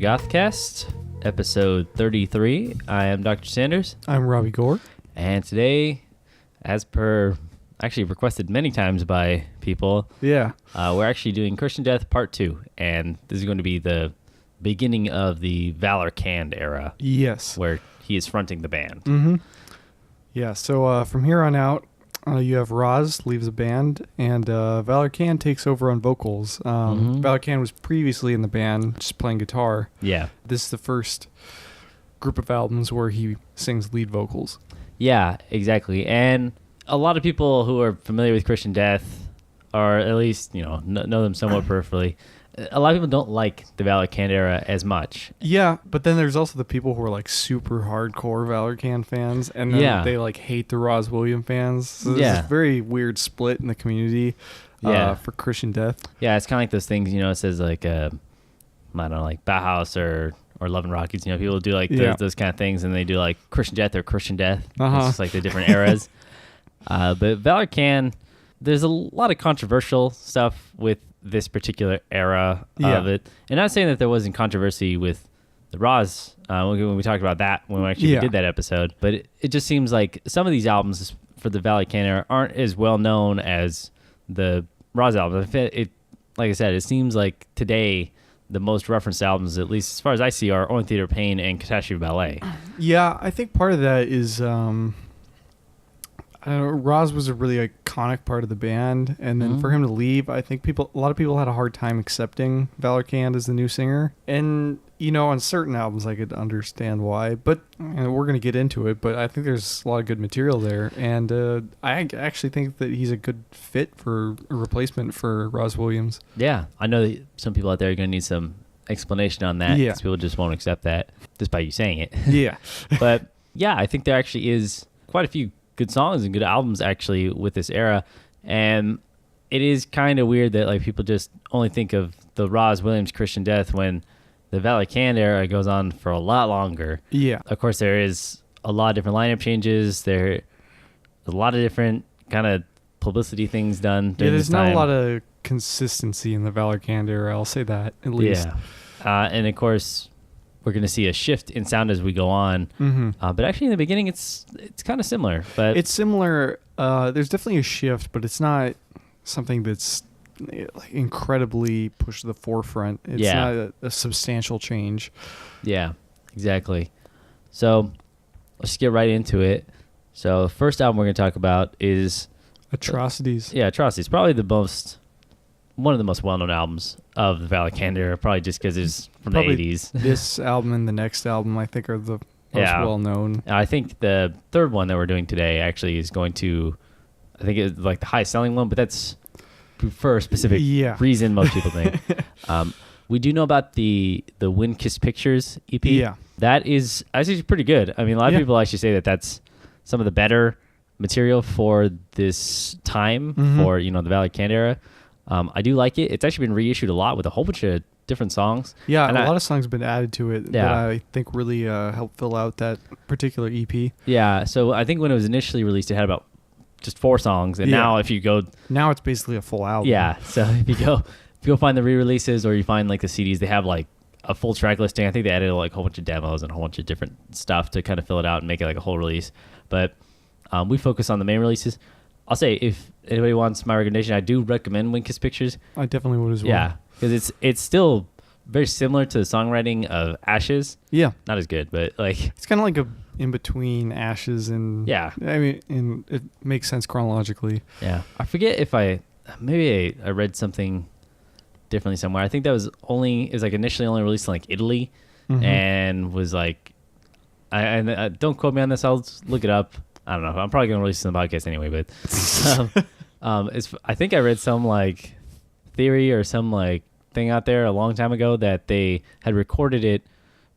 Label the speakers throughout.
Speaker 1: GothCast, episode 33. I am Dr. Sanders.
Speaker 2: I'm Robbie Gore.
Speaker 1: And today, as per actually requested many times by people, we're actually doing Christian Death Part 2. And this is going to be the beginning of the Valor Kand era.
Speaker 2: Yes.
Speaker 1: Where he is fronting the band.
Speaker 2: Mm-hmm. Yeah, so from here on out, you have Rozz leaves the band, and Valor Kand takes over on vocals. Valor Kand was previously in the band, just playing guitar.
Speaker 1: Yeah.
Speaker 2: This is the first group of albums where he sings lead vocals.
Speaker 1: Yeah, exactly. And a lot of people who are familiar with Christian Death, or at least, know them somewhat peripherally, a lot of people don't like the Valor Kand era as much.
Speaker 2: Yeah, but then there's also the people who are like super hardcore Valor Kand fans, and then they like hate the Rozz William fans. So there's this very weird split in the community for Christian Death. Yeah,
Speaker 1: it's kind of like those things, it says like, I don't know, like Bauhaus or Love and Rockets. People do like those kind of things, and they do like Christian Death or Christian Death. It's just like the different eras. But Valor Kand, there's a lot of controversial stuff with this particular era of it. And not saying that there wasn't controversy with the Rozz when we talked about that, when we actually did that episode. But it just seems like some of these albums for the Valor Kand era aren't as well known as the Rozz albums. Like I said, it seems like today the most referenced albums, at least as far as I see, are Only Theater of Pain and Catastrophe Ballet. Yeah,
Speaker 2: I think part of that is... Rozz was a really iconic part of the band, and then for him to leave, I think a lot of people had a hard time accepting Valor Kand as the new singer. And on certain albums, I could understand why, but we're going to get into it. But I think there's a lot of good material there, and I actually think that he's a good fit for a replacement for Rozz Williams.
Speaker 1: Yeah, I know that some people out there are going to need some explanation on that. Because people just won't accept that just by you saying it.
Speaker 2: Yeah,
Speaker 1: but yeah, I think there actually is quite a few good songs and good albums actually with this era, and it is kind of weird that like people just only think of the Rozz Williams Christian Death when the Valor Kand era goes on for a lot longer.
Speaker 2: Yeah,
Speaker 1: of course there is a lot of different lineup changes. There a lot of different kind of publicity things done during
Speaker 2: there's
Speaker 1: this time.
Speaker 2: Not a lot of consistency in the Valor Kand era, I'll say that at least.
Speaker 1: And of course we're going to see a shift in sound as we go on. But actually in the beginning, it's kind of similar. But
Speaker 2: it's similar. There's definitely a shift, but it's not something that's incredibly pushed to the forefront. It's not a substantial change.
Speaker 1: Yeah, exactly. So let's just get right into it. So the first album we're going to talk about is...
Speaker 2: Atrocities.
Speaker 1: Atrocities. Probably one of the most well-known albums of the Valor Kand era, probably just because it's from the 80s.
Speaker 2: This album and the next album, I think, are the most well-known.
Speaker 1: I think the third one that we're doing today actually is going to, I think it's like the highest-selling one, but that's for a specific reason most people think. We do know about the Wind-Kissed Pictures EP.
Speaker 2: Yeah.
Speaker 1: That is actually pretty good. I mean, a lot of people actually say that that's some of the better material for this time, for, the Valor Kand era. I do like it. It's actually been reissued a lot with a whole bunch of different songs.
Speaker 2: Yeah, and a lot of songs have been added to it that I think really helped fill out that particular EP.
Speaker 1: Yeah, so I think when it was initially released, it had about just 4 songs, and now if you go...
Speaker 2: Now it's basically a full album.
Speaker 1: Yeah, so if you go find the re-releases or you find like the CDs, they have like a full track listing. I think they added like a whole bunch of demos and a whole bunch of different stuff to kind of fill it out and make it like a whole release. But we focus on the main releases. I'll say if anybody wants my recommendation, I do recommend Wind-Kissed Pictures.
Speaker 2: I definitely would as well.
Speaker 1: Yeah, because it's still very similar to the songwriting of Ashes.
Speaker 2: Yeah,
Speaker 1: not as good, but like
Speaker 2: it's kind of like a in between Ashes and I mean, it makes sense chronologically.
Speaker 1: Yeah, I forget if I read something differently somewhere. I think that was like initially only released in like Italy, and was like, I don't quote me on this. I'll just look it up. I don't know. I'm probably going to release it on the podcast anyway, but I think I read some like theory or some like thing out there a long time ago that they had recorded it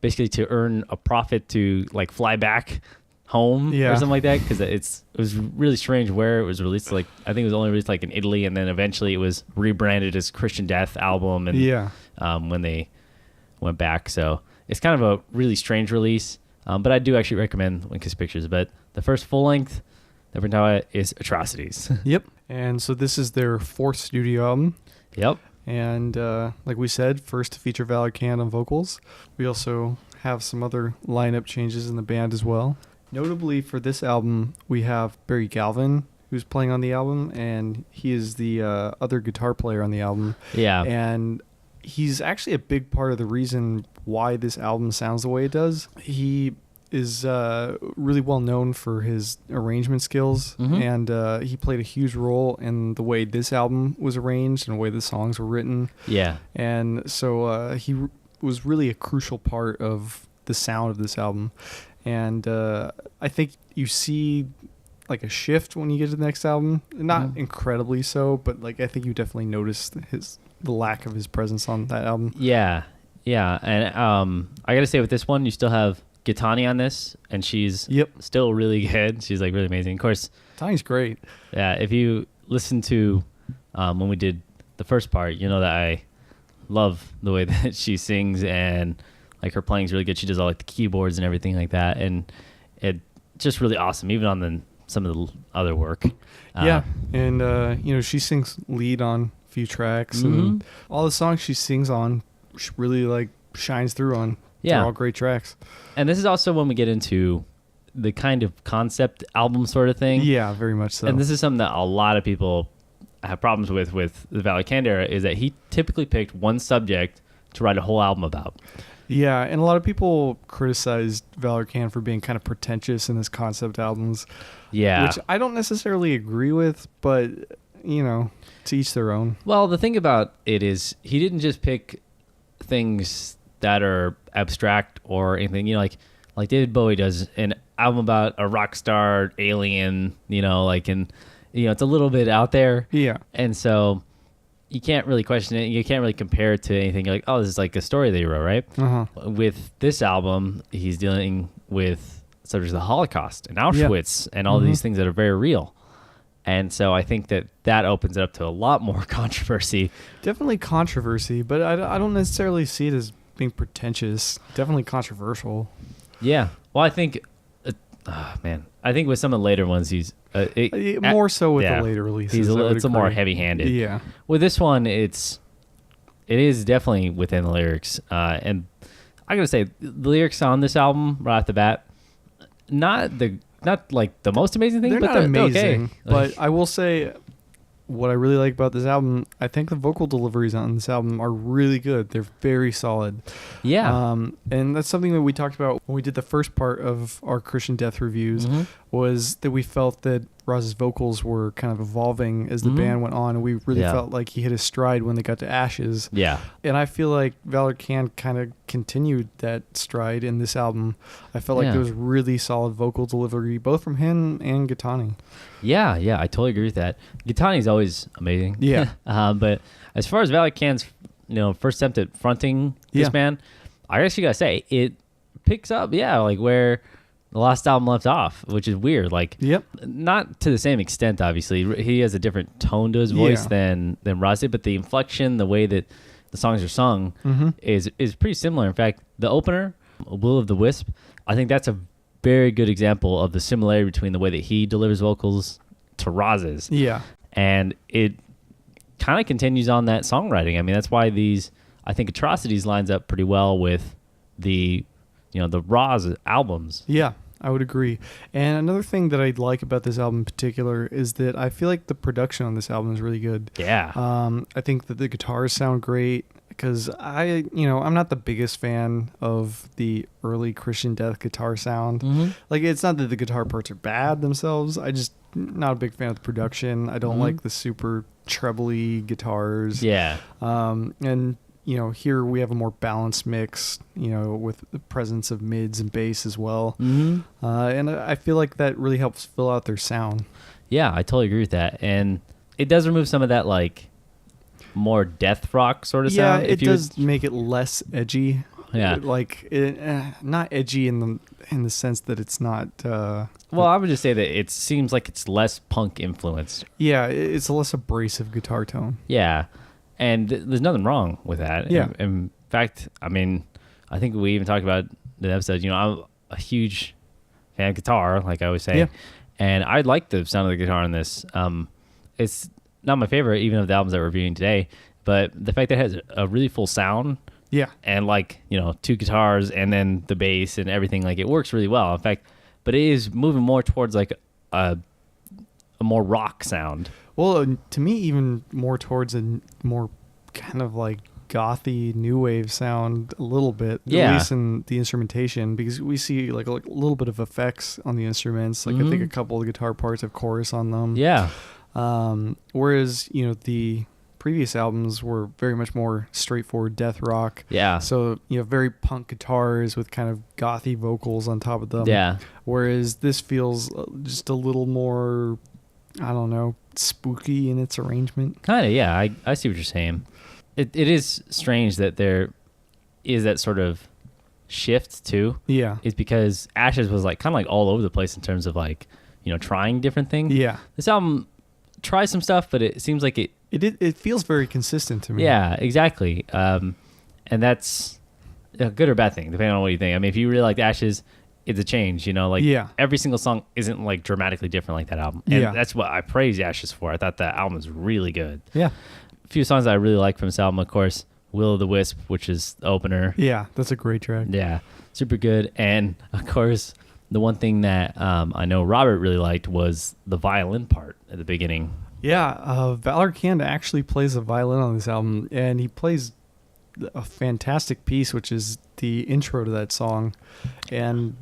Speaker 1: basically to earn a profit to like fly back home or something like that, because it was really strange where it was released. Like I think it was only released like in Italy, and then eventually it was rebranded as Christian Death album, and when they went back, so it's kind of a really strange release. But I do actually recommend Wind-Kissed Pictures. But the first full length that we're talking about is Atrocities.
Speaker 2: Yep. And so this is their 4th studio album.
Speaker 1: Yep.
Speaker 2: And like we said, first to feature Valor Kand on vocals. We also have some other lineup changes in the band as well. Notably for this album, we have Barry Galvin, who's playing on the album, and he is the other guitar player on the album.
Speaker 1: Yeah.
Speaker 2: And he's actually a big part of the reason why this album sounds the way it does. He is really well known for his arrangement skills, and he played a huge role in the way this album was arranged and the way the songs were written.
Speaker 1: Yeah.
Speaker 2: And so he was really a crucial part of the sound of this album. And I think you see like a shift when you get to the next album. Not incredibly so, but like I think you definitely noticed the lack of his presence on that album.
Speaker 1: Yeah. Yeah. And I got to say with this one, you still have Gitani on this, and she's still really good. She's like really amazing. Of course,
Speaker 2: Tani's great.
Speaker 1: Yeah. If you listen to when we did the first part, you know that I love the way that she sings, and like her playing's really good. She does all like the keyboards and everything like that, and it just really awesome. Even on some of the other work.
Speaker 2: Yeah, and you know, she sings lead on a few tracks, and all the songs she sings on, she really like shines through on.
Speaker 1: Yeah,
Speaker 2: they're all great tracks.
Speaker 1: And this is also when we get into the kind of concept album sort of thing.
Speaker 2: Yeah, very much so.
Speaker 1: And this is something that a lot of people have problems with the Valor Kand era, is that he typically picked one subject to write a whole album about.
Speaker 2: Yeah, and a lot of people criticized Valor Kand for being kind of pretentious in his concept albums.
Speaker 1: Yeah.
Speaker 2: Which I don't necessarily agree with, but, you know, to each their own.
Speaker 1: Well, the thing about it is he didn't just pick things that are abstract or anything, you know, like David Bowie does an album about a rock star alien, you know, like, and, you know, it's a little bit out there.
Speaker 2: Yeah.
Speaker 1: And so you can't really question it. You can't really compare it to anything. You're like, oh, this is like a story that he wrote, right? With this album, he's dealing with subjects of the Holocaust and Auschwitz and all these things that are very real. And so I think that opens it up to a lot more controversy.
Speaker 2: Definitely controversy, but I don't necessarily see it as being pretentious. Definitely controversial.
Speaker 1: Yeah. Well, I think, I think with some of the later ones, he's
Speaker 2: more so with the later releases.
Speaker 1: It's a more heavy-handed.
Speaker 2: Yeah.
Speaker 1: With this one, it is definitely within the lyrics, and I gotta say, the lyrics on this album right off the bat, not like the most amazing thing,
Speaker 2: they're
Speaker 1: but
Speaker 2: not amazing.
Speaker 1: Okay.
Speaker 2: But I will say, what I really like about this album, I think the vocal deliveries on this album are really good. They're very solid.
Speaker 1: Yeah.
Speaker 2: And that's something that we talked about when we did the first part of our Christian Death reviews, was that we felt that Rozz's vocals were kind of evolving as the band went on, and we really felt like he hit his stride when they got to Ashes.
Speaker 1: Yeah.
Speaker 2: And I feel like Valor Kand kind of continued that stride in this album. I felt like there was really solid vocal delivery, both from him and Gitani.
Speaker 1: Yeah, I totally agree with that. Gitani's always amazing.
Speaker 2: Yeah.
Speaker 1: But as far as Valor Kand's, first attempt at fronting this band, I actually gotta say it picks up, like where the last album left off, which is weird. Like, not to the same extent. Obviously, he has a different tone to his voice than Rozz did, but the inflection, the way that the songs are sung, is pretty similar. In fact, the opener, "Will of the Wisp," I think that's a very good example of the similarity between the way that he delivers vocals to Rozz's. Yeah, and it kind of continues on that songwriting. I mean, that's why I think Atrocities lines up pretty well with the Rozz albums.
Speaker 2: Yeah, I would agree. And another thing that I like about this album in particular is that I feel like the production on this album is really good.
Speaker 1: Yeah.
Speaker 2: I think that the guitars sound great, because I'm not the biggest fan of the early Christian Death guitar sound. Like, it's not that the guitar parts are bad themselves. I just not a big fan of the production. I don't like the super trebly guitars.
Speaker 1: Yeah.
Speaker 2: And here we have a more balanced mix, with the presence of mids and bass as well. And I feel like that really helps fill out their sound.
Speaker 1: Yeah, I totally agree with that. And it does remove some of that, like, more death rock sort of sound.
Speaker 2: Yeah, it does make it less edgy.
Speaker 1: Yeah.
Speaker 2: Not edgy in the sense that it's not...
Speaker 1: well, I would just say that it seems like it's less punk influenced.
Speaker 2: Yeah, it's a less abrasive guitar tone.
Speaker 1: Yeah. And there's nothing wrong with that.
Speaker 2: Yeah.
Speaker 1: In fact, I mean, I think we even talked about the episode. I'm a huge fan of guitar, like I always say. Yeah. And I like the sound of the guitar on this. It's not my favorite, even of the albums that we're reviewing today, but the fact that it has a really full sound
Speaker 2: Yeah.
Speaker 1: and like, you know, 2 guitars and then the bass and everything, like it works really well. In fact, but it is moving more towards like a more rock sound.
Speaker 2: Well, to me, even more towards a more kind of like gothy new wave sound a little bit,
Speaker 1: Yeah.
Speaker 2: at least in the instrumentation, because we see like a little bit of effects on the instruments. Like I think a couple of guitar parts have chorus on them.
Speaker 1: Yeah.
Speaker 2: Whereas, you know, the previous albums were very much more straightforward death rock.
Speaker 1: Yeah.
Speaker 2: So, you know, very punk guitars with kind of gothy vocals on top of them.
Speaker 1: Yeah.
Speaker 2: Whereas this feels just a little more, I don't know, spooky in its arrangement.
Speaker 1: Kind of, yeah. I see what you're saying. It is strange that there is that sort of shift too.
Speaker 2: Yeah.
Speaker 1: Is because Ashes was like kind of like all over the place in terms of like, you know, trying different things.
Speaker 2: Yeah.
Speaker 1: This album tries some stuff, but it seems like
Speaker 2: It feels very consistent to me.
Speaker 1: yeah, exactly. And that's a good or bad thing, depending on what you think. I mean, if you really like Ashes, it's a change, you know, like every single song isn't like dramatically different like that album. And that's what I praise Ashes for. I thought that album was really good.
Speaker 2: Yeah.
Speaker 1: A few songs that I really like from this album, of course, Will o' the Wisp, which is the opener.
Speaker 2: Yeah, that's a great track.
Speaker 1: Yeah, super good. And of course, the one thing that I know Robert really liked was the violin part at the beginning.
Speaker 2: Yeah, Valor Kand actually plays a violin on this album, and he plays a fantastic piece, which is the intro to that song. And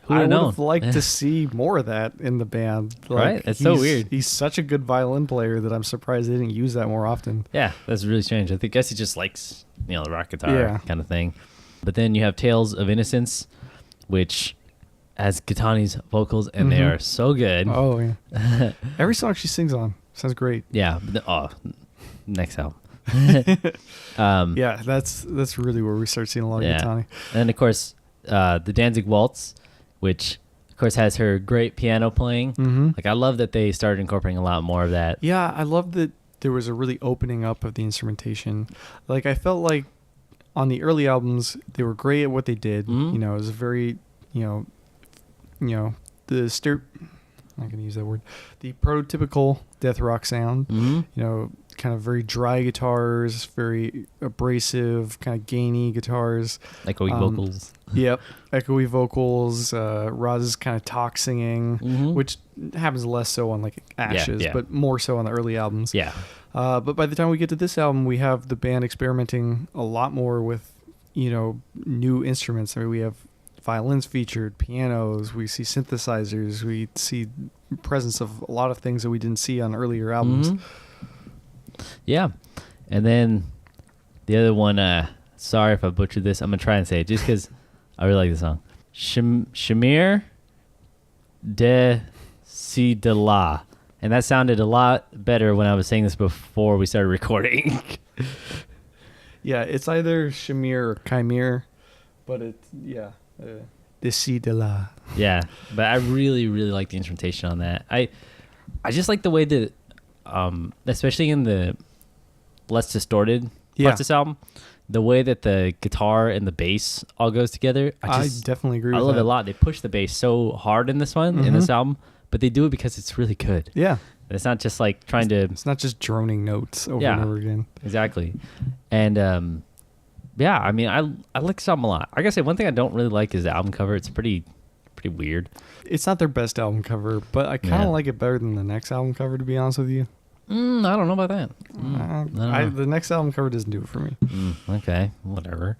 Speaker 2: I would have liked to see more of that in the band. Like,
Speaker 1: right? That's so weird.
Speaker 2: He's such a good violin player that I'm surprised they didn't use that more often.
Speaker 1: Yeah, that's really strange. I guess he just likes, you know, the rock guitar kind of thing. But then you have Tales of Innocence, which has Gitani's vocals, and they are so good.
Speaker 2: Oh, yeah. Every song she sings on sounds great.
Speaker 1: Yeah. Next album.
Speaker 2: Yeah, that's really where we start seeing a lot of Gitani.
Speaker 1: And then, of course, the Danzig Waltz, which, of course, has her great piano playing. Like, I love that they started incorporating a lot more of that.
Speaker 2: Yeah, I love that there was a really opening up of the instrumentation. Like, I felt like on the early albums, they were great at what they did. You know, it was a very, I'm not going to use that word. The prototypical death rock sound. You know, kind of very dry guitars, very abrasive, kind of gainy guitars.
Speaker 1: Echoey vocals.
Speaker 2: Yep. Echoey vocals. Rozz's kind of talk singing, which happens less so on like Ashes, but more so on the early albums.
Speaker 1: Yeah.
Speaker 2: But by the time we get to this album, we have the band experimenting a lot more with, you know, new instruments. I mean, we have violins featured, pianos, we see synthesizers, we see presence of a lot of things that we didn't see on earlier albums.
Speaker 1: Yeah. And then the other one, sorry if I butchered this, I'm going to try and say it just because I really like the song. Shamir de Si de la. And that sounded a lot better when I was saying this before we started recording.
Speaker 2: Yeah, it's either Shamir or Chimere, but it's, de Si de la.
Speaker 1: Yeah, but I really, really like the instrumentation on that. I just like the way that, especially in the less distorted parts of this album, the way that the guitar and the bass all goes together.
Speaker 2: I definitely agree with that.
Speaker 1: I love it a lot. They push the bass so hard in this one, in this album, but they do it because it's really good.
Speaker 2: Yeah.
Speaker 1: It's not just like trying to...
Speaker 2: It's not just droning notes over and over again.
Speaker 1: Exactly. And, yeah, I mean, I like this album a lot. I gotta say, one thing I don't really like is the album cover. It's pretty weird.
Speaker 2: It's not their best album cover, but I kind of like it better than the next album cover, to be honest with you.
Speaker 1: I don't know about that.
Speaker 2: The next album cover doesn't do it for me.
Speaker 1: Okay, whatever.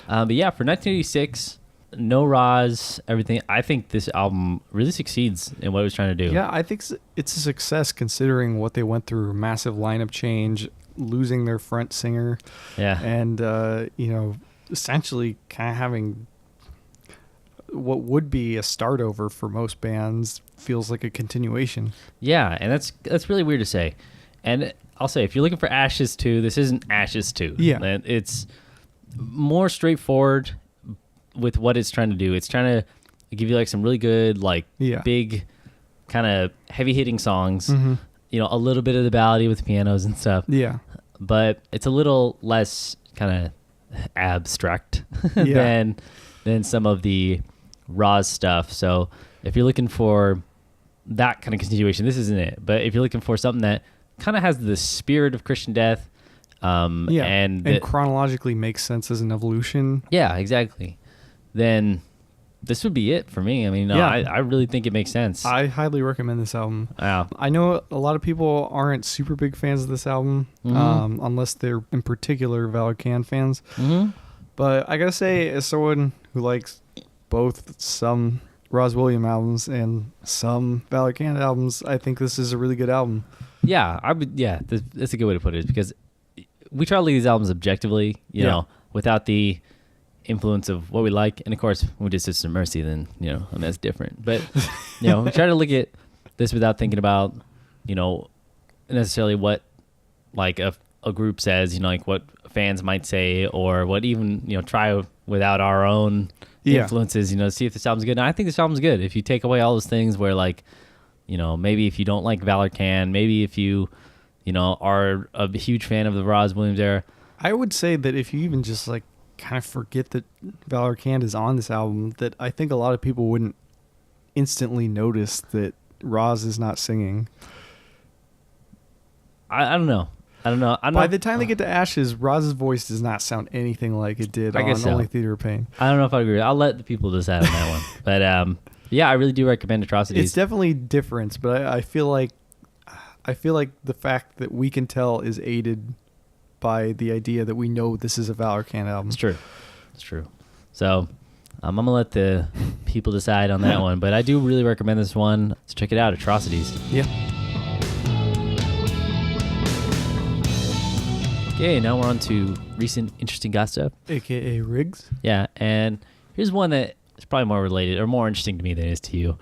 Speaker 1: But yeah, for 1986, no Rozz, everything. I think this album really succeeds in what it was trying to do.
Speaker 2: Yeah, I think it's a success considering what they went through. Massive lineup change, losing their front singer.
Speaker 1: Yeah.
Speaker 2: And, essentially kind of having what would be a start over for most bands feels like a continuation.
Speaker 1: Yeah, and that's really weird to say. And I'll say, if you're looking for Ashes 2, this isn't Ashes 2.
Speaker 2: Yeah.
Speaker 1: It's more straightforward with what it's trying to do. It's trying to give you like some really good, like big kind of heavy hitting songs, you know, a little bit of the ballady with the pianos and stuff.
Speaker 2: Yeah.
Speaker 1: But it's a little less kind of abstract than some of the Rozz stuff. So if you're looking for that kind of continuation, this isn't it. But if you're looking for something that kind of has the spirit of Christian death.
Speaker 2: And chronologically makes sense as an evolution.
Speaker 1: Yeah, exactly. Then this would be it for me. I mean, I really think it makes sense.
Speaker 2: I highly recommend this album.
Speaker 1: Wow.
Speaker 2: I know a lot of people aren't super big fans of this album, unless they're in particular Valor Kand fans.
Speaker 1: Mm-hmm.
Speaker 2: But I gotta say, as someone who likes both some Rozz William albums and some Valor Kand albums, I think this is a really good album.
Speaker 1: Yeah, that's a good way to put it, because we try to look at these albums objectively, you know, without the influence of what we like. And of course, when we did Sister Mercy, then, you know, and that's different. But, you know, we try to look at this without thinking about, you know, necessarily what like a group says, you know, like what fans might say, or what even, you know, try without our own influences, you know, see if this album's good. And I think this album's good. If you take away all those things where, like, you know, maybe if you don't like Valor Kand, maybe if you know, are a huge fan of the Rozz Williams era.
Speaker 2: I would say that if you even just like kind of forget that Valor Kand is on this album, that I think a lot of people wouldn't instantly notice that Rozz is not singing.
Speaker 1: I don't know.
Speaker 2: By the time they get to Ashes, Rozz's voice does not sound anything like it did on Only Theater of Pain.
Speaker 1: I don't know if I agree. I'll let the people decide on that one. But yeah, I really do recommend Atrocities.
Speaker 2: It's definitely different, but I feel like the fact that we can tell is aided by the idea that we know this is a Valor Kand album.
Speaker 1: It's true. So I'm going to let the people decide on that one. But I do really recommend this one. So check it out, Atrocities.
Speaker 2: Yeah.
Speaker 1: Okay, now we're on to recent interesting goth stuff.
Speaker 2: AKA Riggs.
Speaker 1: Yeah, and here's one that is probably more related or more interesting to me than it is to you.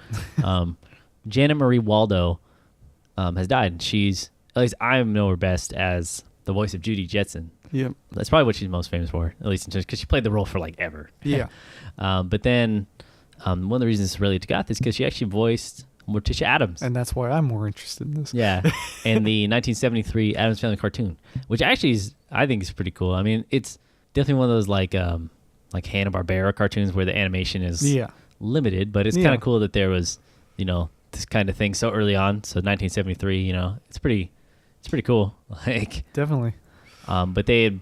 Speaker 1: Janet Marie Waldo has died. She's, at least I know her best as the voice of Judy Jetson.
Speaker 2: Yep.
Speaker 1: That's probably what she's most famous for, at least because she played the role for like ever.
Speaker 2: Yeah.
Speaker 1: But then one of the reasons it's related to goth is because she actually voiced Morticia Addams.
Speaker 2: And that's why I'm more interested in this.
Speaker 1: Yeah. In the 1973 Addams Family cartoon, which actually I think is pretty cool. I mean, it's definitely one of those like Hanna-Barbera cartoons where the animation is limited, but it's kind of cool that there was, you know, this kind of thing so early on. So 1973, you know, it's pretty cool. Like,
Speaker 2: definitely.
Speaker 1: But they had,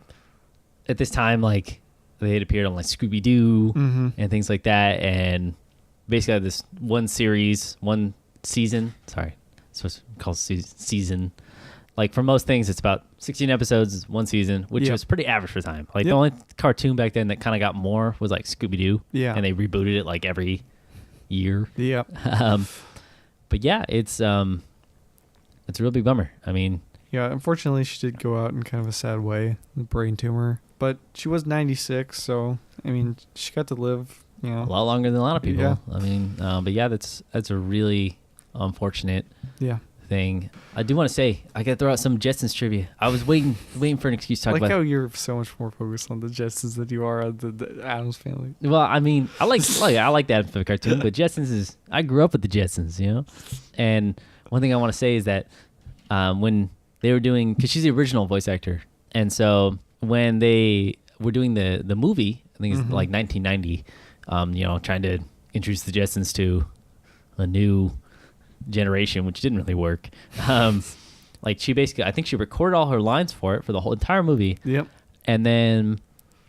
Speaker 1: at this time, like, they had appeared on like Scooby-Doo and things like that, and basically had this one season. Sorry, it's supposed to be called season. Like, for most things, it's about 16 episodes, one season, which was pretty average for time. Like, the only cartoon back then that kind of got more was like Scooby-Doo. Yeah. And they rebooted it like every year.
Speaker 2: Yeah.
Speaker 1: But yeah, it's a real big bummer. I mean,
Speaker 2: yeah, unfortunately, she did go out in kind of a sad way, the brain tumor. But she was 96, so I mean, she got to live, you know,
Speaker 1: a lot longer than a lot of people.
Speaker 2: Yeah.
Speaker 1: I mean, but yeah, that's a really unfortunate thing. I do want to say I got to throw out some Jetsons trivia. I was waiting for an excuse to talk about.
Speaker 2: How you're so much more focused on the Jetsons than you are on the Addams Family.
Speaker 1: Well, I mean, I like the Addams Family cartoon, but Jetsons is, I grew up with the Jetsons, you know. And one thing I want to say is that when they were doing, because she's the original voice actor, and so when they were doing the movie, I think it's like 1990, you know, trying to introduce the Jetsons to a new generation, which didn't really work. Like, she basically, I think she recorded all her lines for the whole entire movie.
Speaker 2: Yep.
Speaker 1: And then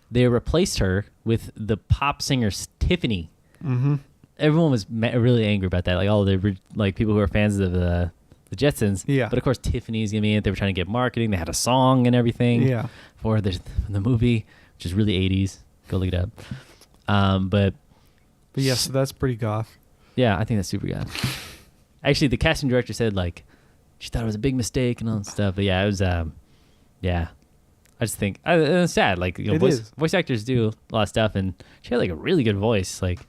Speaker 1: they replaced her with the pop singer Tiffany. Mm-hmm. Everyone was really angry about that. Like, all the like people who are fans of the Jetsons. Yeah. But of course, Tiffany's gonna be in it. They were trying to get marketing. They had a song and everything. Yeah. For the movie, which is really 80s. Go look it up. But
Speaker 2: yeah, so that's pretty goth.
Speaker 1: Yeah, I think that's super goth. Actually, the casting director said, like, she thought it was a big mistake and all that stuff. But yeah, it was, yeah. I just think, it's sad. Like, you know, voice actors do a lot of stuff, and she had, like, a really good voice. Like,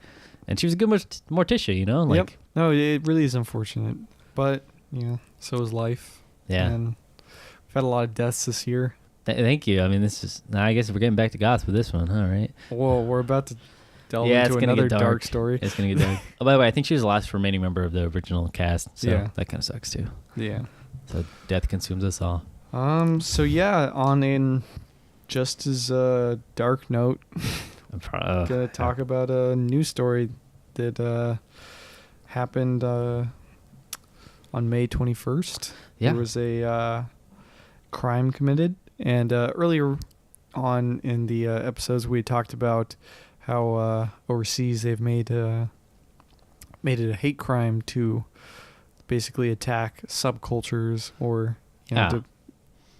Speaker 1: and she was a good Morticia, you know? Like,
Speaker 2: yep. No, it really is unfortunate. But, you know, so is life.
Speaker 1: Yeah.
Speaker 2: And we've had a lot of deaths this year.
Speaker 1: Thank you. I mean, I guess we're getting back to goth with this one, all right?
Speaker 2: Well, we're about to delve into another dark story.
Speaker 1: It's going to get dark. Oh, by the way, I think she was the last remaining member of the original cast, so that kind of sucks too.
Speaker 2: Yeah.
Speaker 1: So death consumes us all.
Speaker 2: So yeah, on in just as a dark note, I'm gonna talk about a news story that happened on May 21st. Yeah. There was a crime committed. And earlier on in the episodes, we talked about how overseas they've made it a hate crime to basically attack subcultures or to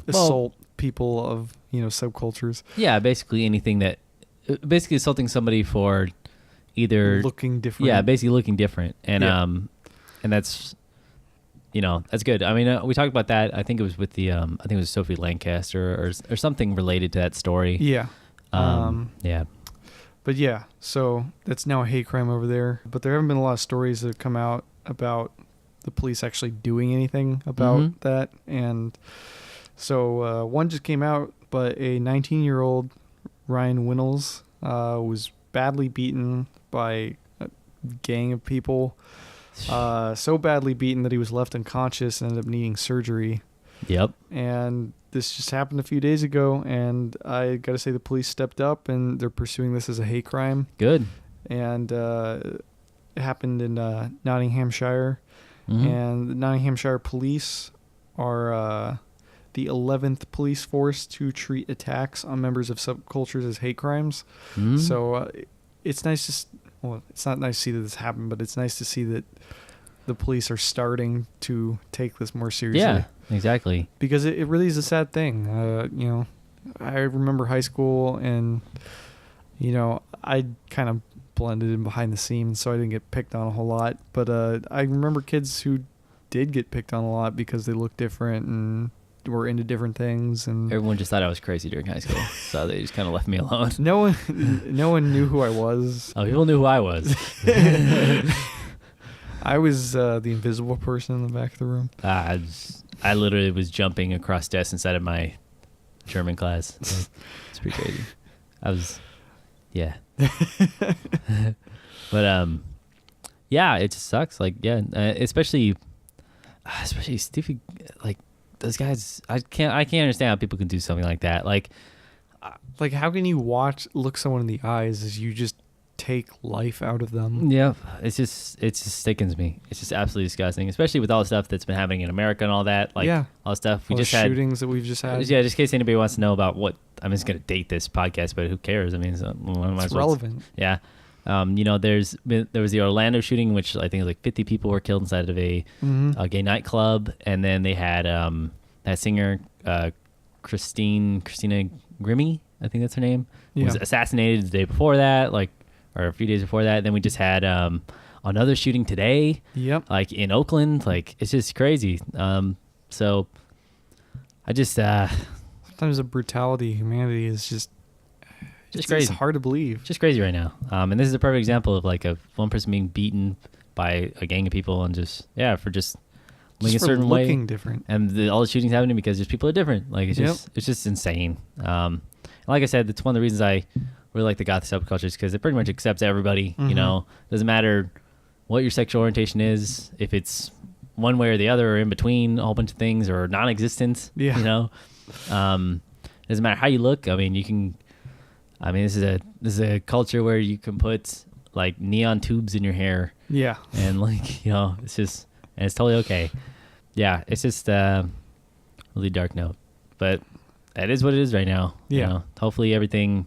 Speaker 2: assault people of subcultures.
Speaker 1: Yeah, basically anything that basically assaulting somebody for either
Speaker 2: looking different.
Speaker 1: Yeah, basically looking different, and that's that's good. I mean, we talked about that. I think it was with the I think it was Sophie Lancaster or something related to that story.
Speaker 2: Yeah.
Speaker 1: Yeah.
Speaker 2: But yeah, so that's now a hate crime over there. But there haven't been a lot of stories that have come out about the police actually doing anything about that. And so one just came out, but a 19-year-old Ryan Winnels was badly beaten by a gang of people. So badly beaten that he was left unconscious and ended up needing surgery.
Speaker 1: Yep.
Speaker 2: And this just happened a few days ago, and I got to say the police stepped up, and they're pursuing this as a hate crime.
Speaker 1: Good.
Speaker 2: And it happened in Nottinghamshire. And the Nottinghamshire police are the 11th police force to treat attacks on members of subcultures as hate crimes. So it's nice to... it's not nice to see that this happened, but it's nice to see that the police are starting to take this more seriously.
Speaker 1: Yeah, exactly.
Speaker 2: Because it really is a sad thing. I remember high school, and I kind of blended in behind the scenes, so I didn't get picked on a whole lot. But I remember kids who did get picked on a lot because they looked different and were into different things, and
Speaker 1: everyone just thought I was crazy during high school, so they just kind of left me alone.
Speaker 2: No one knew who I was.
Speaker 1: Oh, people knew who I was.
Speaker 2: I was the invisible person in the back of the room.
Speaker 1: I literally was jumping across desks inside of my German class. It's pretty crazy. Yeah. But yeah, it just sucks. Like, yeah, especially stupid. Like those guys, I can't understand how people can do something like that. Like
Speaker 2: how can you look someone in the eyes as you just take life out of them?
Speaker 1: Yeah, it just sickens me. It's just absolutely disgusting, especially with all the stuff that's been happening in America and all that. Like all the stuff we just had,
Speaker 2: shootings that we've just had.
Speaker 1: Yeah, just in case anybody wants to know about what I'm just gonna date this podcast, but who cares? I mean, it's
Speaker 2: relevant.
Speaker 1: Yeah. There was the Orlando shooting, which I think was like 50 people were killed inside of a gay nightclub, and then they had that singer Christina Grimmie, I think that's her name, was assassinated the day before that, or a few days before that. Then we just had another shooting today.
Speaker 2: Yep.
Speaker 1: Like in Oakland, like it's just crazy. So I just
Speaker 2: sometimes the brutality, humanity is just crazy. It's hard to believe.
Speaker 1: Just crazy right now. And this is a perfect example of like one person being beaten by a gang of people and just looking a certain way,
Speaker 2: looking different.
Speaker 1: And all the shootings happening because just people are different. Like it's just insane. Like I said, that's one of the reasons I really like the goth subculture, because it pretty much accepts everybody. Doesn't matter what your sexual orientation is, if it's one way or the other, or in between, a whole bunch of things, or non-existent. Doesn't matter how you look. I mean, this is a culture where you can put like neon tubes in your hair.
Speaker 2: Yeah.
Speaker 1: And it's totally okay. Yeah, it's just a really dark note, but that is what it is right now.
Speaker 2: Yeah.
Speaker 1: Hopefully everything.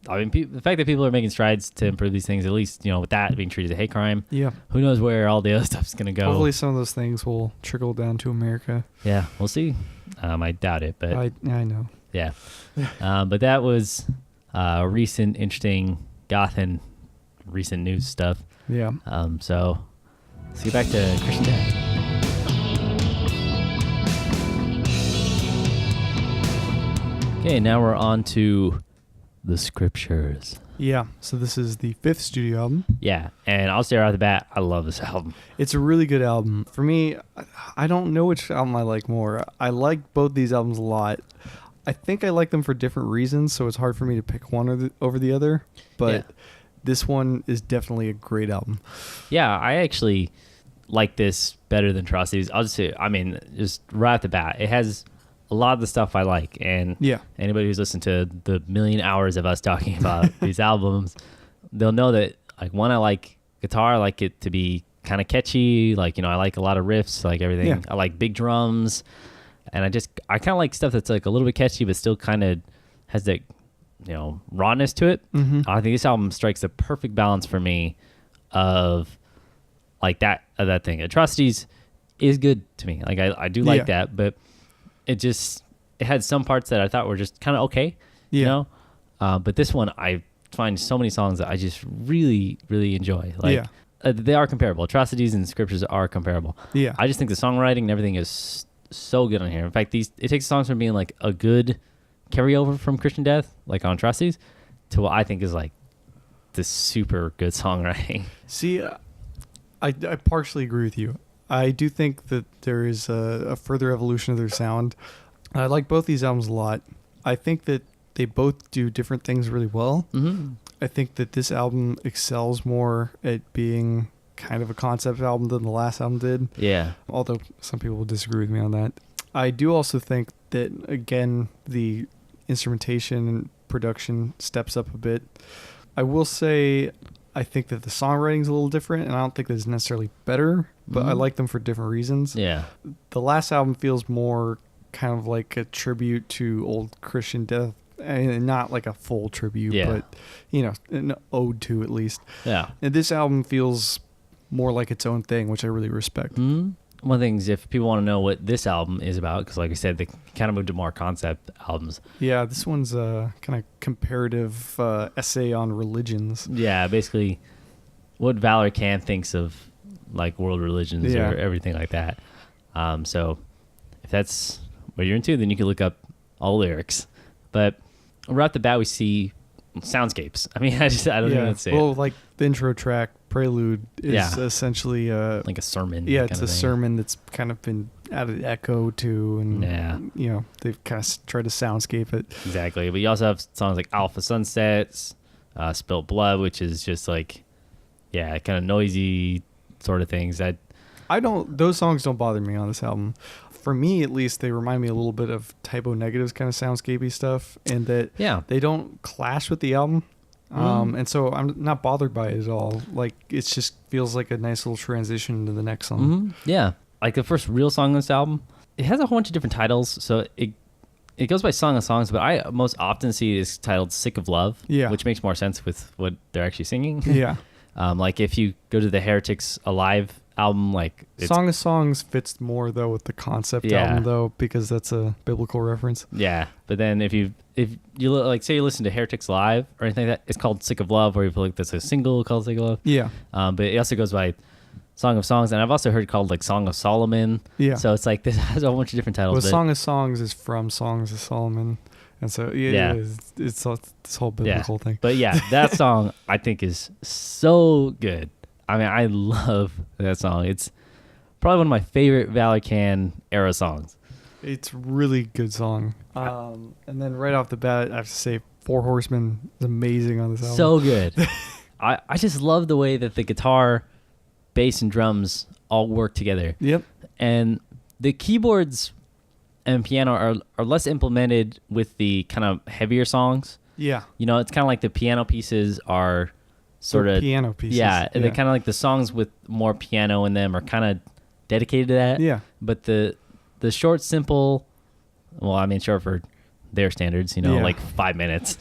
Speaker 1: I mean, the fact that people are making strides to improve these things, at least, with that being treated as a hate crime.
Speaker 2: Yeah.
Speaker 1: Who knows where all the other stuff's going to go.
Speaker 2: Hopefully some of those things will trickle down to America.
Speaker 1: Yeah, we'll see. I doubt it, but.
Speaker 2: I know.
Speaker 1: Yeah. But that was recent, interesting goth and recent news stuff.
Speaker 2: Yeah.
Speaker 1: So let's get back to Christian Dad. Okay, now we're on to the scriptures.
Speaker 2: Yeah, so this is the 5th studio album.
Speaker 1: Yeah, and I'll say right off the bat, I love this album.
Speaker 2: It's a really good album. For me, I don't know which album I like more. I like both these albums a lot. I think I like them for different reasons, so it's hard for me to pick one over the other. But this one is definitely a great album.
Speaker 1: Yeah, I actually like this better than Atrocities. I'll just say, just right off the bat, it has a lot of the stuff I like, and anybody who's listened to the million hours of us talking about these albums, they'll know that, like, one, I like guitar. I like it to be kind of catchy. Like, I like a lot of riffs, like everything. I like big drums. And I kind of like stuff that's like a little bit catchy, but still kind of has that, rawness to it. I think this album strikes the perfect balance for me of like that thing. Atrocities is good to me. Like I do like that, but it had some parts that I thought were just kind of okay, but this one I find so many songs that I just really, really enjoy. Like they are comparable. Atrocities and Scriptures are comparable. Yeah. I just think the songwriting and everything is so good on here. In fact, it takes songs from being like a good carryover from Christian Death, like on Atrocities, to what I think is like the super good songwriting.
Speaker 2: See, I partially agree with you. I do think that there is a further evolution of their sound. I like both these albums a lot. I think that they both do different things really well. I think that this album excels more at being kind of a concept album than the last album did. Yeah. Although some people will disagree with me on that. I do also think that, again, the instrumentation and production steps up a bit. I will say I think that the songwriting's a little different, and I don't think that it's necessarily better, but I like them for different reasons. Yeah. The last album feels more kind of like a tribute to old Christian Death, and not like a full tribute, but an ode to at least. Yeah. And this album feels more like its own thing, which I really respect.
Speaker 1: One of the things, if people want to know what this album is about, because like I said, they kind of moved to more concept albums.
Speaker 2: Yeah, this one's a kind of comparative essay on religions.
Speaker 1: Yeah, basically what Valor Kand thinks of like world religions or everything like that. So if that's what you're into, then you can look up all lyrics. But right off the bat, we see soundscapes. I mean, I don't even say
Speaker 2: it. Like the intro track, Prelude, is essentially
Speaker 1: like a sermon.
Speaker 2: Yeah, it's a sermon that's kind of been added echo to, and they've kind of tried to soundscape it.
Speaker 1: Exactly. But you also have songs like Alpha Sunsets, Spilt Blood, which is just like, kind of noisy sort of things.
Speaker 2: Those songs don't bother me on this album. For me, at least, they remind me a little bit of Typo Negative's kind of soundscapey stuff, and that they don't clash with the album. And so I'm not bothered by it at all. Like, it just feels like a nice little transition to the next song.
Speaker 1: Yeah. Like the first real song on this album, it has a whole bunch of different titles. So it goes by Song of Songs, but I most often see it is titled Sick of Love, which makes more sense with what they're actually singing. Yeah. Like if you go to the Heretics Alive album, like
Speaker 2: Song of Songs fits more though with the concept album though, because that's a biblical reference.
Speaker 1: Yeah. But then if you like, say you listen to Heretics Live or anything like that, it's called Sick of Love, or you feel like that's a single called Sick of Love. Yeah. But it also goes by Song of Songs, and I've also heard it called like Song of Solomon. Yeah. So it's like this has a whole bunch of different titles.
Speaker 2: Well, Song of Songs is from Songs of Solomon, and so it's this whole biblical thing.
Speaker 1: But that song I think is so good. I mean, I love that song. It's probably one of my favorite Valor Kand era songs.
Speaker 2: It's a really good song. And then right off the bat, I have to say, Four Horsemen is amazing on this album.
Speaker 1: So good. I just love the way that the guitar, bass, and drums all work together. Yep. And the keyboards and piano are less implemented with the kind of heavier songs. Yeah. It's kind of like the piano pieces are sort of
Speaker 2: piano pieces.
Speaker 1: Yeah. They're kind of like the songs with more piano in them are kind of dedicated to that. Yeah. But the short, simple, well, I mean, short for their standards, like 5 minutes.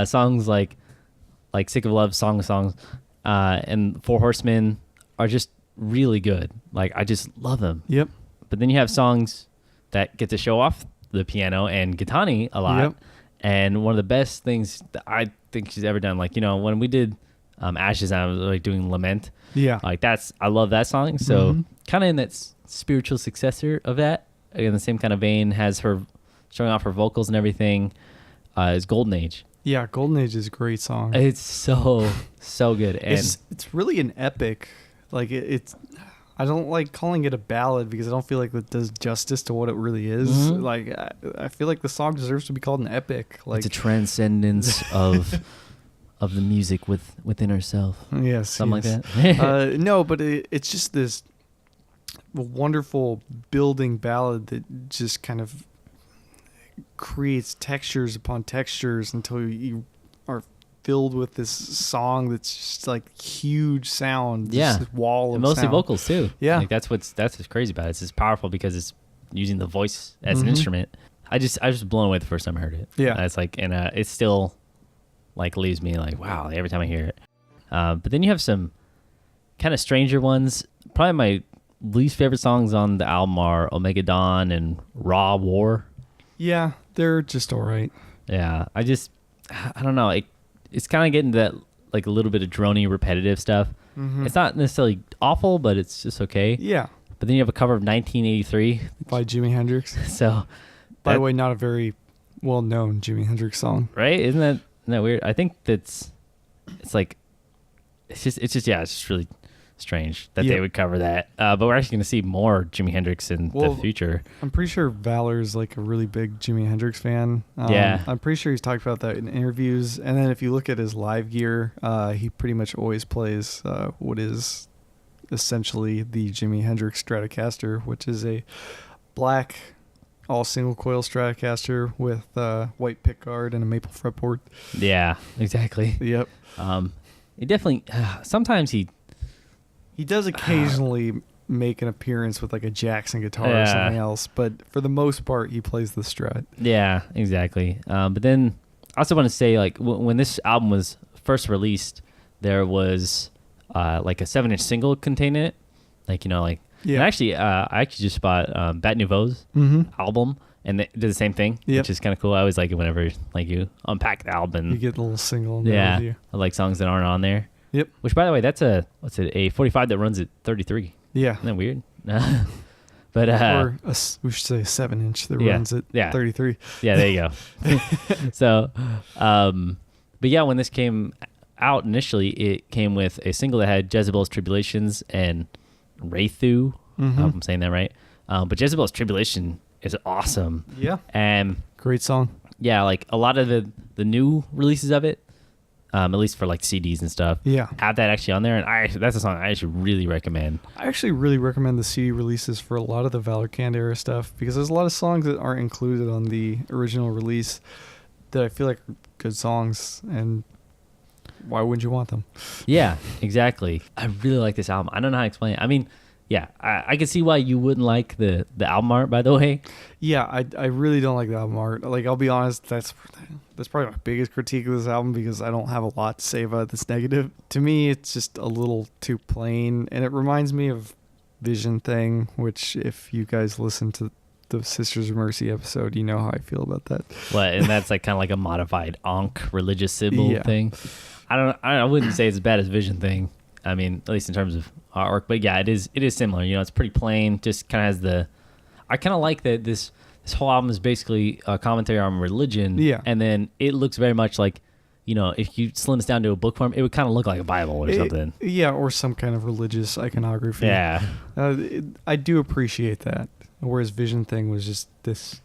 Speaker 1: Songs like Sick of Love, Song of Songs, and Four Horsemen are just really good. Like, I just love them. Yep. But then you have songs that get to show off the piano and Gitani a lot. Yep. And one of the best things that I think she's ever done, like, when we did Ashes, I was like doing Lament. Yeah. Like I love that song. So kind of in that spiritual successor of that, in the same kind of vein, has her showing off her vocals and everything, is Golden Age.
Speaker 2: Yeah, Golden Age is a great song.
Speaker 1: It's so good. And
Speaker 2: it's really an epic. Like it's I don't like calling it a ballad because I don't feel like it does justice to what it really is. Like I feel like the song deserves to be called an epic. Like
Speaker 1: it's a transcendence of the music within herself.
Speaker 2: Yes,
Speaker 1: something like that.
Speaker 2: No, but it's just this wonderful building ballad that just kind of creates textures upon textures until you are filled with this song that's just like huge sound.
Speaker 1: Yeah,
Speaker 2: this wall of
Speaker 1: and mostly
Speaker 2: sound.
Speaker 1: Vocals too.
Speaker 2: Yeah,
Speaker 1: like that's what's crazy about it. It's just powerful because it's using the voice as an instrument. I was blown away the first time I heard it.
Speaker 2: Yeah.
Speaker 1: It's like, and it still like leaves me like, wow, every time I hear it. But then you have some kind of stranger ones. Probably my least favorite songs on the album are Omega Dawn and Raw War.
Speaker 2: Yeah, they're just all right.
Speaker 1: Yeah, I don't know. It's kind of getting that like a little bit of droney, repetitive stuff. It's not necessarily awful, but it's just okay.
Speaker 2: Yeah.
Speaker 1: But then you have a cover of 1983
Speaker 2: by Jimi Hendrix.
Speaker 1: So,
Speaker 2: by the way, not a very well-known Jimi Hendrix song,
Speaker 1: right? Isn't that weird? I think it's just really strange that they would cover that. But we're actually going to see more Jimi Hendrix in the future.
Speaker 2: I'm pretty sure Valor's like a really big Jimi Hendrix fan.
Speaker 1: Yeah.
Speaker 2: I'm pretty sure he's talked about that in interviews. And then if you look at his live gear, he pretty much always plays what is essentially the Jimi Hendrix Stratocaster, which is a black all single coil Stratocaster with white pickguard and a maple fretboard.
Speaker 1: Yeah, exactly.
Speaker 2: Yep.
Speaker 1: He definitely sometimes he
Speaker 2: does occasionally make an appearance with like a Jackson guitar or something else, but for the most part he plays the Strat.
Speaker 1: Yeah, exactly. But then I also want to say, like, when this album was first released, there was like a 7-inch single contained in it, like, you know, like. Yeah. And actually, I just bought Bat Nouveau's album, and they did the same thing, which is kind of cool. I always like it whenever like you unpack the album.
Speaker 2: You get the little single.
Speaker 1: Yeah, I like songs that aren't on there.
Speaker 2: Yep.
Speaker 1: Which, by the way, that's a 45 that runs at 33. Yeah. Isn't that weird? But
Speaker 2: we should say a 7-inch that runs at 33.
Speaker 1: Yeah, there you go. So, but yeah, when this came out initially, it came with a single that had Jezebel's Tribulations and Wraithu. I hope I'm saying that right. But Jezebel's Tribulation is awesome.
Speaker 2: Yeah.
Speaker 1: And
Speaker 2: great song.
Speaker 1: Yeah, like a lot of the new releases of it, at least for like CDs and stuff, have that actually on there. And that's a song I actually really recommend.
Speaker 2: I actually really recommend the CD releases for a lot of the Valor Kand era stuff, because there's a lot of songs that aren't included on the original release that I feel like are good songs, and why wouldn't you want them?
Speaker 1: Yeah, exactly. I really like this album. I don't know how to explain it. I mean, yeah, I can see why you wouldn't like the album art, by the way.
Speaker 2: Yeah, I really don't like the album art. Like, I'll be honest, that's probably my biggest critique of this album, because I don't have a lot to say about this negative. To me, it's just a little too plain, and it reminds me of Vision Thing, which if you guys listen to the Sisters of Mercy episode, you know how I feel about that.
Speaker 1: What, and that's like kind of like a modified Ankh religious symbol thing. I wouldn't say it's as bad as Vision Thing. I mean, at least in terms of artwork, but yeah, it is similar. You know, it's pretty plain. Just kind of has the. I kind of like that this whole album is basically a commentary on religion. Yeah, and then it looks very much like, you know, if you slim this down to a book form, it would kind of look like a Bible or something.
Speaker 2: Yeah, or some kind of religious iconography.
Speaker 1: Yeah,
Speaker 2: I do appreciate that. Whereas Vision Thing was just this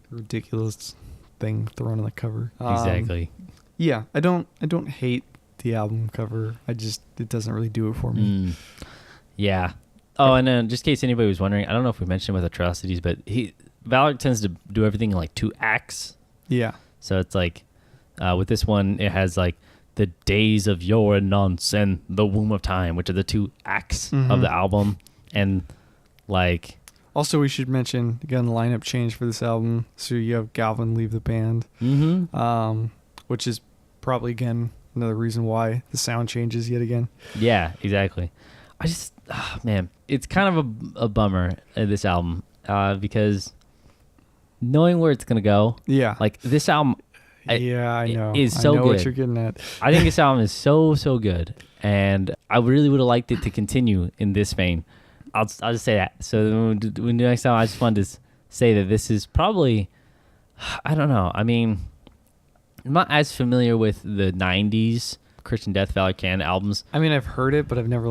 Speaker 2: ridiculous thing thrown on the cover.
Speaker 1: Exactly.
Speaker 2: Yeah, I don't hate the album cover. It doesn't really do it for me.
Speaker 1: Yeah. Oh, and then just in case anybody was wondering, I don't know if we mentioned with Atrocities, but Valor tends to do everything in like 2 acts.
Speaker 2: Yeah.
Speaker 1: So it's like with this one, it has like the Days of Yore and Nonce and the Womb of Time, which are the 2 acts of the album, and like.
Speaker 2: Also, we should mention again the lineup change for this album. So you have Galvin leave the band, which is probably again another reason why the sound changes yet again. Yeah,
Speaker 1: exactly. I just, man, it's kind of a bummer, this album, because knowing where it's going to go.
Speaker 2: Yeah.
Speaker 1: Like, this album.
Speaker 2: I know.
Speaker 1: Is so good.
Speaker 2: I know what you're getting at.
Speaker 1: I think this album is so good. And I really would have liked it to continue in this vein. I'll just say that. So when we do next time, I just wanted to say that this is probably, I don't know. I mean, I'm not as familiar with the 90s Christian Death Valor Kand albums.
Speaker 2: I mean, I've heard it, but I've never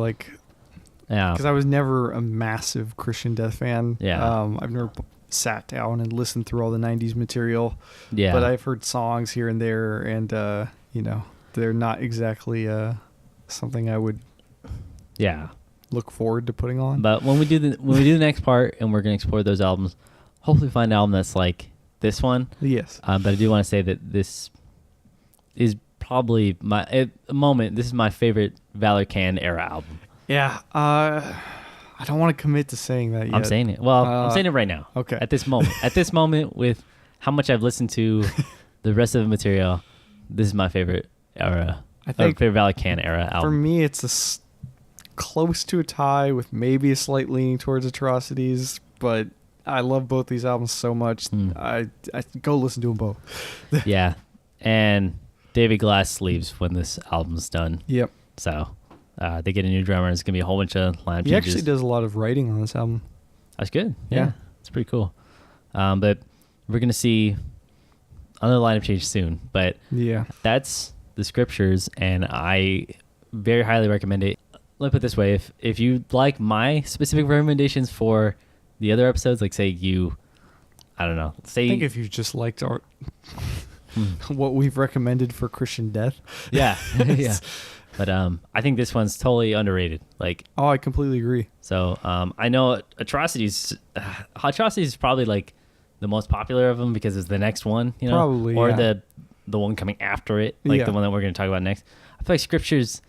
Speaker 2: because I was never a massive Christian Death fan.
Speaker 1: Yeah.
Speaker 2: I've never sat down and listened through all the 90s material.
Speaker 1: Yeah.
Speaker 2: But I've heard songs here and there, and you know, they're not exactly something I would look forward to putting on.
Speaker 1: But when we do the next part and we're going to explore those albums, hopefully find an album that's like this one.
Speaker 2: Yes.
Speaker 1: But I do want to say that this is probably this is my favorite Valor Kand era album.
Speaker 2: Yeah. I don't want to commit to saying that yet.
Speaker 1: I'm saying it. Well, I'm saying it right now.
Speaker 2: Okay.
Speaker 1: At this moment, with how much I've listened to the rest of the material, this is my favorite era.
Speaker 2: I think
Speaker 1: favorite Valor Kand era album.
Speaker 2: for me, it's close to a tie with maybe a slight leaning towards Atrocities, but I love both these albums so much. I go listen to them both.
Speaker 1: Yeah, and David Glass leaves when this album's done.
Speaker 2: Yep.
Speaker 1: So they get a new drummer. It's gonna be a whole bunch of lineup changes.
Speaker 2: He actually does a lot of writing on this album.
Speaker 1: That's good.
Speaker 2: Yeah.
Speaker 1: It's pretty cool. But we're gonna see another lineup change soon. But
Speaker 2: Yeah.
Speaker 1: that's the Scriptures, and I very highly recommend it. Let me put it this way: if you like my specific recommendations for the other episodes, like say I don't know, say
Speaker 2: I think if you just liked our what we've recommended for Christian death.
Speaker 1: yeah, yeah. But I think this one's totally underrated. Like,
Speaker 2: Oh, I completely agree.
Speaker 1: so I know Atrocities is probably like the most popular of them because it's the next one, you know,
Speaker 2: Probably,
Speaker 1: or
Speaker 2: yeah.
Speaker 1: the one coming after it, like
Speaker 2: Yeah.
Speaker 1: the one that we're going to talk about next. I feel like Scriptures,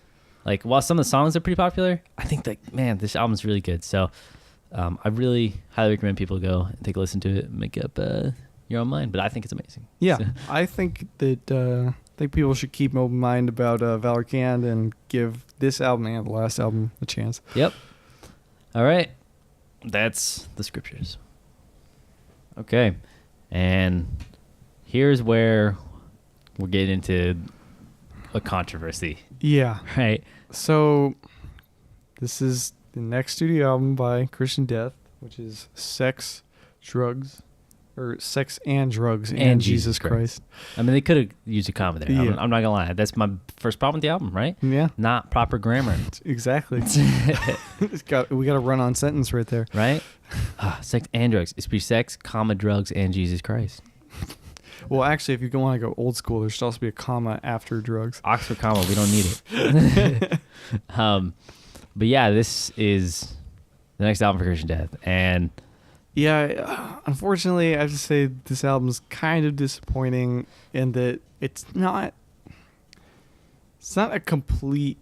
Speaker 1: like while some of the songs are pretty popular, I think that man, this album's really good. So I really highly recommend people go and take a listen to it, and make up your own mind. But I think it's amazing.
Speaker 2: Yeah,
Speaker 1: So-
Speaker 2: I think that I think people should keep an open mind about Valor Kand and give this album and the last album a chance.
Speaker 1: Yep. All right. That's the Scriptures. Okay. And here's where we're getting into a controversy,
Speaker 2: Yeah.
Speaker 1: right?
Speaker 2: So this is the next studio album by Christian Death, which is Sex and Drugs and Jesus Christ.
Speaker 1: I mean, they could have used a comma there.
Speaker 2: Yeah.
Speaker 1: I'm not going to lie. That's my first problem with the album, right?
Speaker 2: Yeah,
Speaker 1: Not proper grammar,
Speaker 2: exactly. we got a run-on sentence right there.
Speaker 1: right? Sex and drugs. It's be sex, comma, drugs, and Jesus Christ.
Speaker 2: Well, actually, if you want to go old school, there should also be a comma after drugs.
Speaker 1: Oxford comma, we don't need it. But yeah, this is the next album for Christian Death. And
Speaker 2: Yeah, unfortunately, I have to say this album's kind of disappointing in that it's not a complete,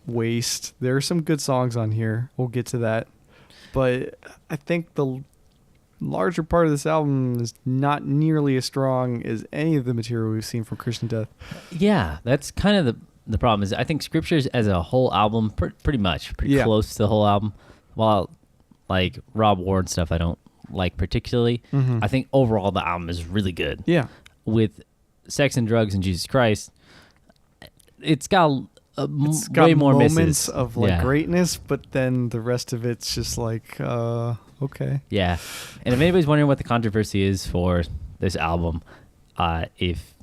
Speaker 2: waste. There are some good songs on here. We'll get to that. But I think the larger part of this album is not nearly as strong as any of the material we've seen from Christian Death.
Speaker 1: yeah, that's kind of the problem is I think Scriptures as a whole album, pretty
Speaker 2: Yeah.
Speaker 1: close to the whole album, while like Rob Ward stuff I don't like particularly.
Speaker 2: Mhm.
Speaker 1: I think overall the album is really good.
Speaker 2: Yeah.
Speaker 1: With Sex and Drugs and Jesus Christ, it's got
Speaker 2: It's got
Speaker 1: way more
Speaker 2: moments
Speaker 1: misses.
Speaker 2: of like
Speaker 1: Yeah.
Speaker 2: greatness, but then the rest of it's just like, okay.
Speaker 1: Yeah. And if anybody's wondering what the controversy is for this album, if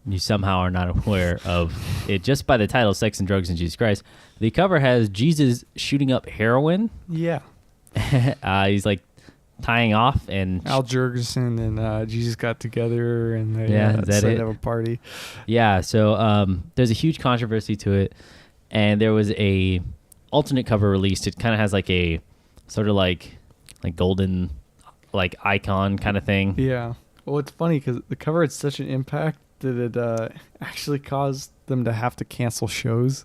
Speaker 1: you somehow are not aware of it, just by the title, Sex and Drugs and Jesus Christ, the cover has Jesus shooting up heroin.
Speaker 2: Yeah.
Speaker 1: He's like tying off and
Speaker 2: Al Jurgensen and Jesus got together and they
Speaker 1: Yeah, is that
Speaker 2: decided
Speaker 1: it?
Speaker 2: to have a party.
Speaker 1: yeah, so there's a huge controversy to it, and there was a alternate cover released. It kind of has like a sort of like golden like icon kind of thing.
Speaker 2: Yeah. Well, it's funny because the cover had such an impact that it actually caused them to have to cancel shows.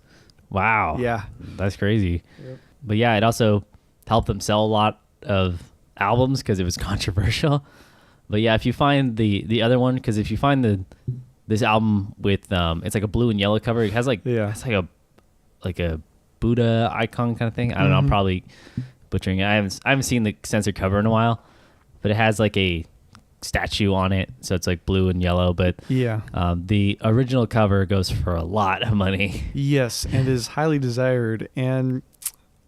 Speaker 1: Wow.
Speaker 2: Yeah.
Speaker 1: That's crazy.
Speaker 2: Yep.
Speaker 1: But yeah, it also helped them sell a lot of albums because it was controversial. But yeah, if you find the other one, because if you find this album with it's like a blue and yellow cover, it has like
Speaker 2: Yeah.
Speaker 1: it's like a Buddha icon kind of thing. I don't know, I'm
Speaker 2: Mhm.
Speaker 1: probably butchering it. I haven't seen the censored cover in a while, but it has like a statue on it, so it's like blue and yellow. But
Speaker 2: Yeah.
Speaker 1: the original cover goes for a lot of money.
Speaker 2: Yes, and is highly desired. And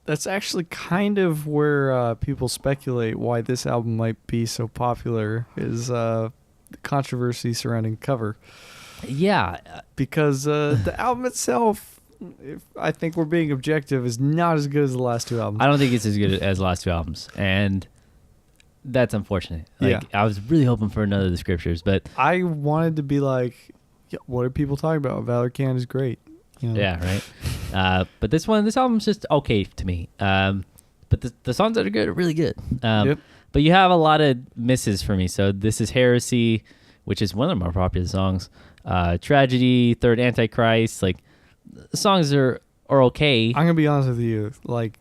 Speaker 2: that's actually kind of where people speculate why this album might be so popular is the controversy surrounding cover.
Speaker 1: Yeah,
Speaker 2: Because the album itself, if I think we're being objective, is not as good as the last two albums.
Speaker 1: I don't think it's as good as the last two albums, and that's unfortunate. Like,
Speaker 2: Yeah.
Speaker 1: I was really hoping for another of the Scriptures, but
Speaker 2: I wanted to be like, yeah, what are people talking about? Valor Kand is great.
Speaker 1: yeah, right. But this album's just okay to me. But the songs that are good are really good.
Speaker 2: Yep.
Speaker 1: But you have a lot of misses for me. So this is Heresy, which is one of the more popular songs. Tragedy, Third Antichrist. Like, the songs are okay.
Speaker 2: I'm gonna be honest with you. Like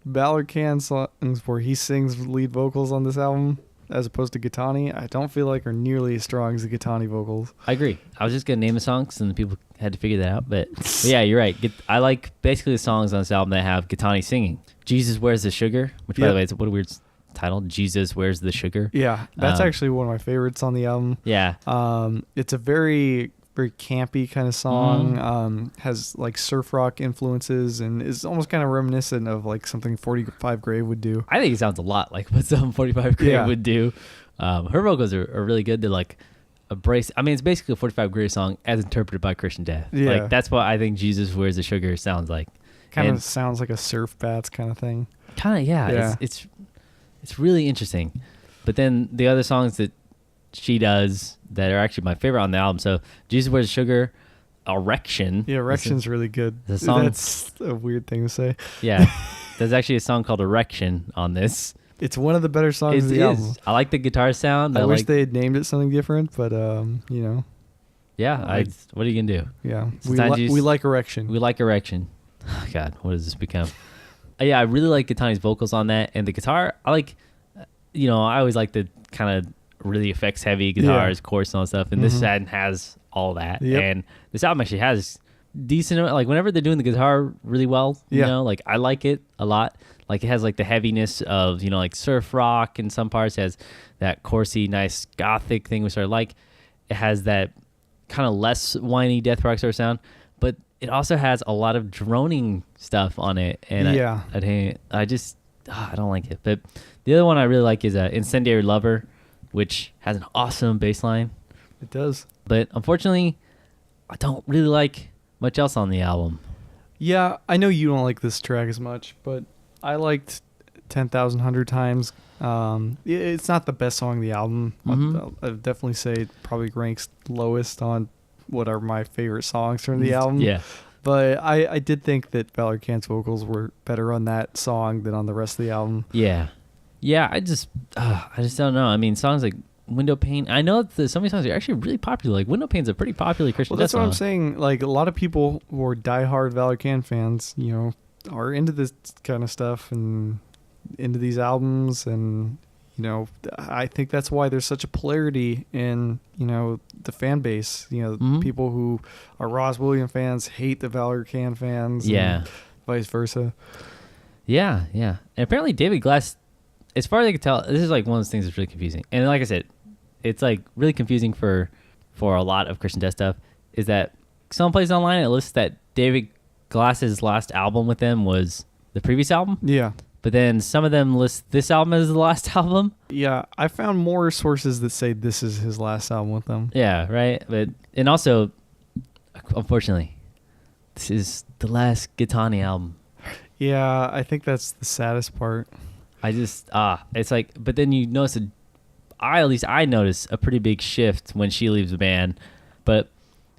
Speaker 2: Valor Kand songs where he sings lead vocals on this album, as opposed to Gitani, I don't feel like are nearly as strong as the Gitani vocals.
Speaker 1: I agree. I was just gonna name the songs, and the people had to figure that out. But yeah, you're right. I like basically the songs on this album that have Gitani singing. Jesus, Where's the Sugar? Which, by the way, it's what a weird title. Jesus, Where's the Sugar?
Speaker 2: Yeah, that's actually one of my favorites on the album.
Speaker 1: Yeah.
Speaker 2: It's a very, very campy kind of song. Has like surf rock influences and is almost kind of reminiscent of like something 45 Grave would do.
Speaker 1: I think it sounds a lot like what some 45 Grave would do. Her vocals are really good to like embrace. I mean, it's basically a 45 Grave song as interpreted by Christian Death.
Speaker 2: Yeah.
Speaker 1: Like that's what I think Jesus, Where's the Sugar sounds like.
Speaker 2: Kind of sounds like a Surf Bats kind of thing.
Speaker 1: Kind of, yeah. It's really interesting. But then the other songs that she does that are actually my favorite on the album. So Jesus, Where's the Sugar, Erection.
Speaker 2: Yeah, Erection's really good.
Speaker 1: That's
Speaker 2: a weird thing to say.
Speaker 1: Yeah. There's actually a song called Erection on this.
Speaker 2: It's one of the better songs of the album.
Speaker 1: I like the guitar sound.
Speaker 2: I wish they had named it something different, but you know.
Speaker 1: Yeah, what are you gonna do?
Speaker 2: Yeah, we like Erection.
Speaker 1: We like Erection. Oh, God, what does this become? Yeah, I really like Gitani's vocals on that, and the guitar. I like, I always like the kind of really effects heavy guitars, chorus and all that stuff, and this has all that.
Speaker 2: Yep.
Speaker 1: And this album actually has decent, like whenever they're doing the guitar really well, like I like it a lot. Like it has like the heaviness of like surf rock in some parts. It has that chorusy, nice gothic thing, which I like. It has that kind of less whiny death rock sort of sound, but it also has a lot of droning stuff on it, and I don't like it. But the other one I really like is Incendiary Lover, which has an awesome bass line.
Speaker 2: It does.
Speaker 1: But unfortunately, I don't really like much else on the album.
Speaker 2: Yeah, I know you don't like this track as much, but I liked 10,000 100 Times. It's not the best song on the album. I'd definitely say it probably ranks lowest on what are my favorite songs from the album.
Speaker 1: Yeah.
Speaker 2: But I did think that Valor Kand's vocals were better on that song than on the rest of the album.
Speaker 1: Yeah. Yeah, I just don't know. I mean, songs like Window Pane, I know that some of these songs are actually really popular. Like Window Pane's a pretty popular Christian Death song.
Speaker 2: Well, that's what I'm saying. Like a lot of people who are diehard Valor Kand fans, are into this kind of stuff and into these albums, and I think that's why there's such a polarity in the fan base. People who are Rozz William fans hate the Valor Kand fans, and vice versa.
Speaker 1: Yeah. And apparently David Glass, as far as I can tell, this is like one of those things that's really confusing. And like I said, it's like really confusing for a lot of Christian Death stuff. Is that some places online it lists that David Glass's last album with them was the previous album.
Speaker 2: Yeah.
Speaker 1: But then some of them list this album as the last album.
Speaker 2: Yeah, I found more sources that say this is his last album with them.
Speaker 1: Yeah, right. And also, unfortunately, this is the last Gitani album.
Speaker 2: Yeah, I think that's the saddest part.
Speaker 1: It's like, but then you notice, at least I notice a pretty big shift when she leaves the band. But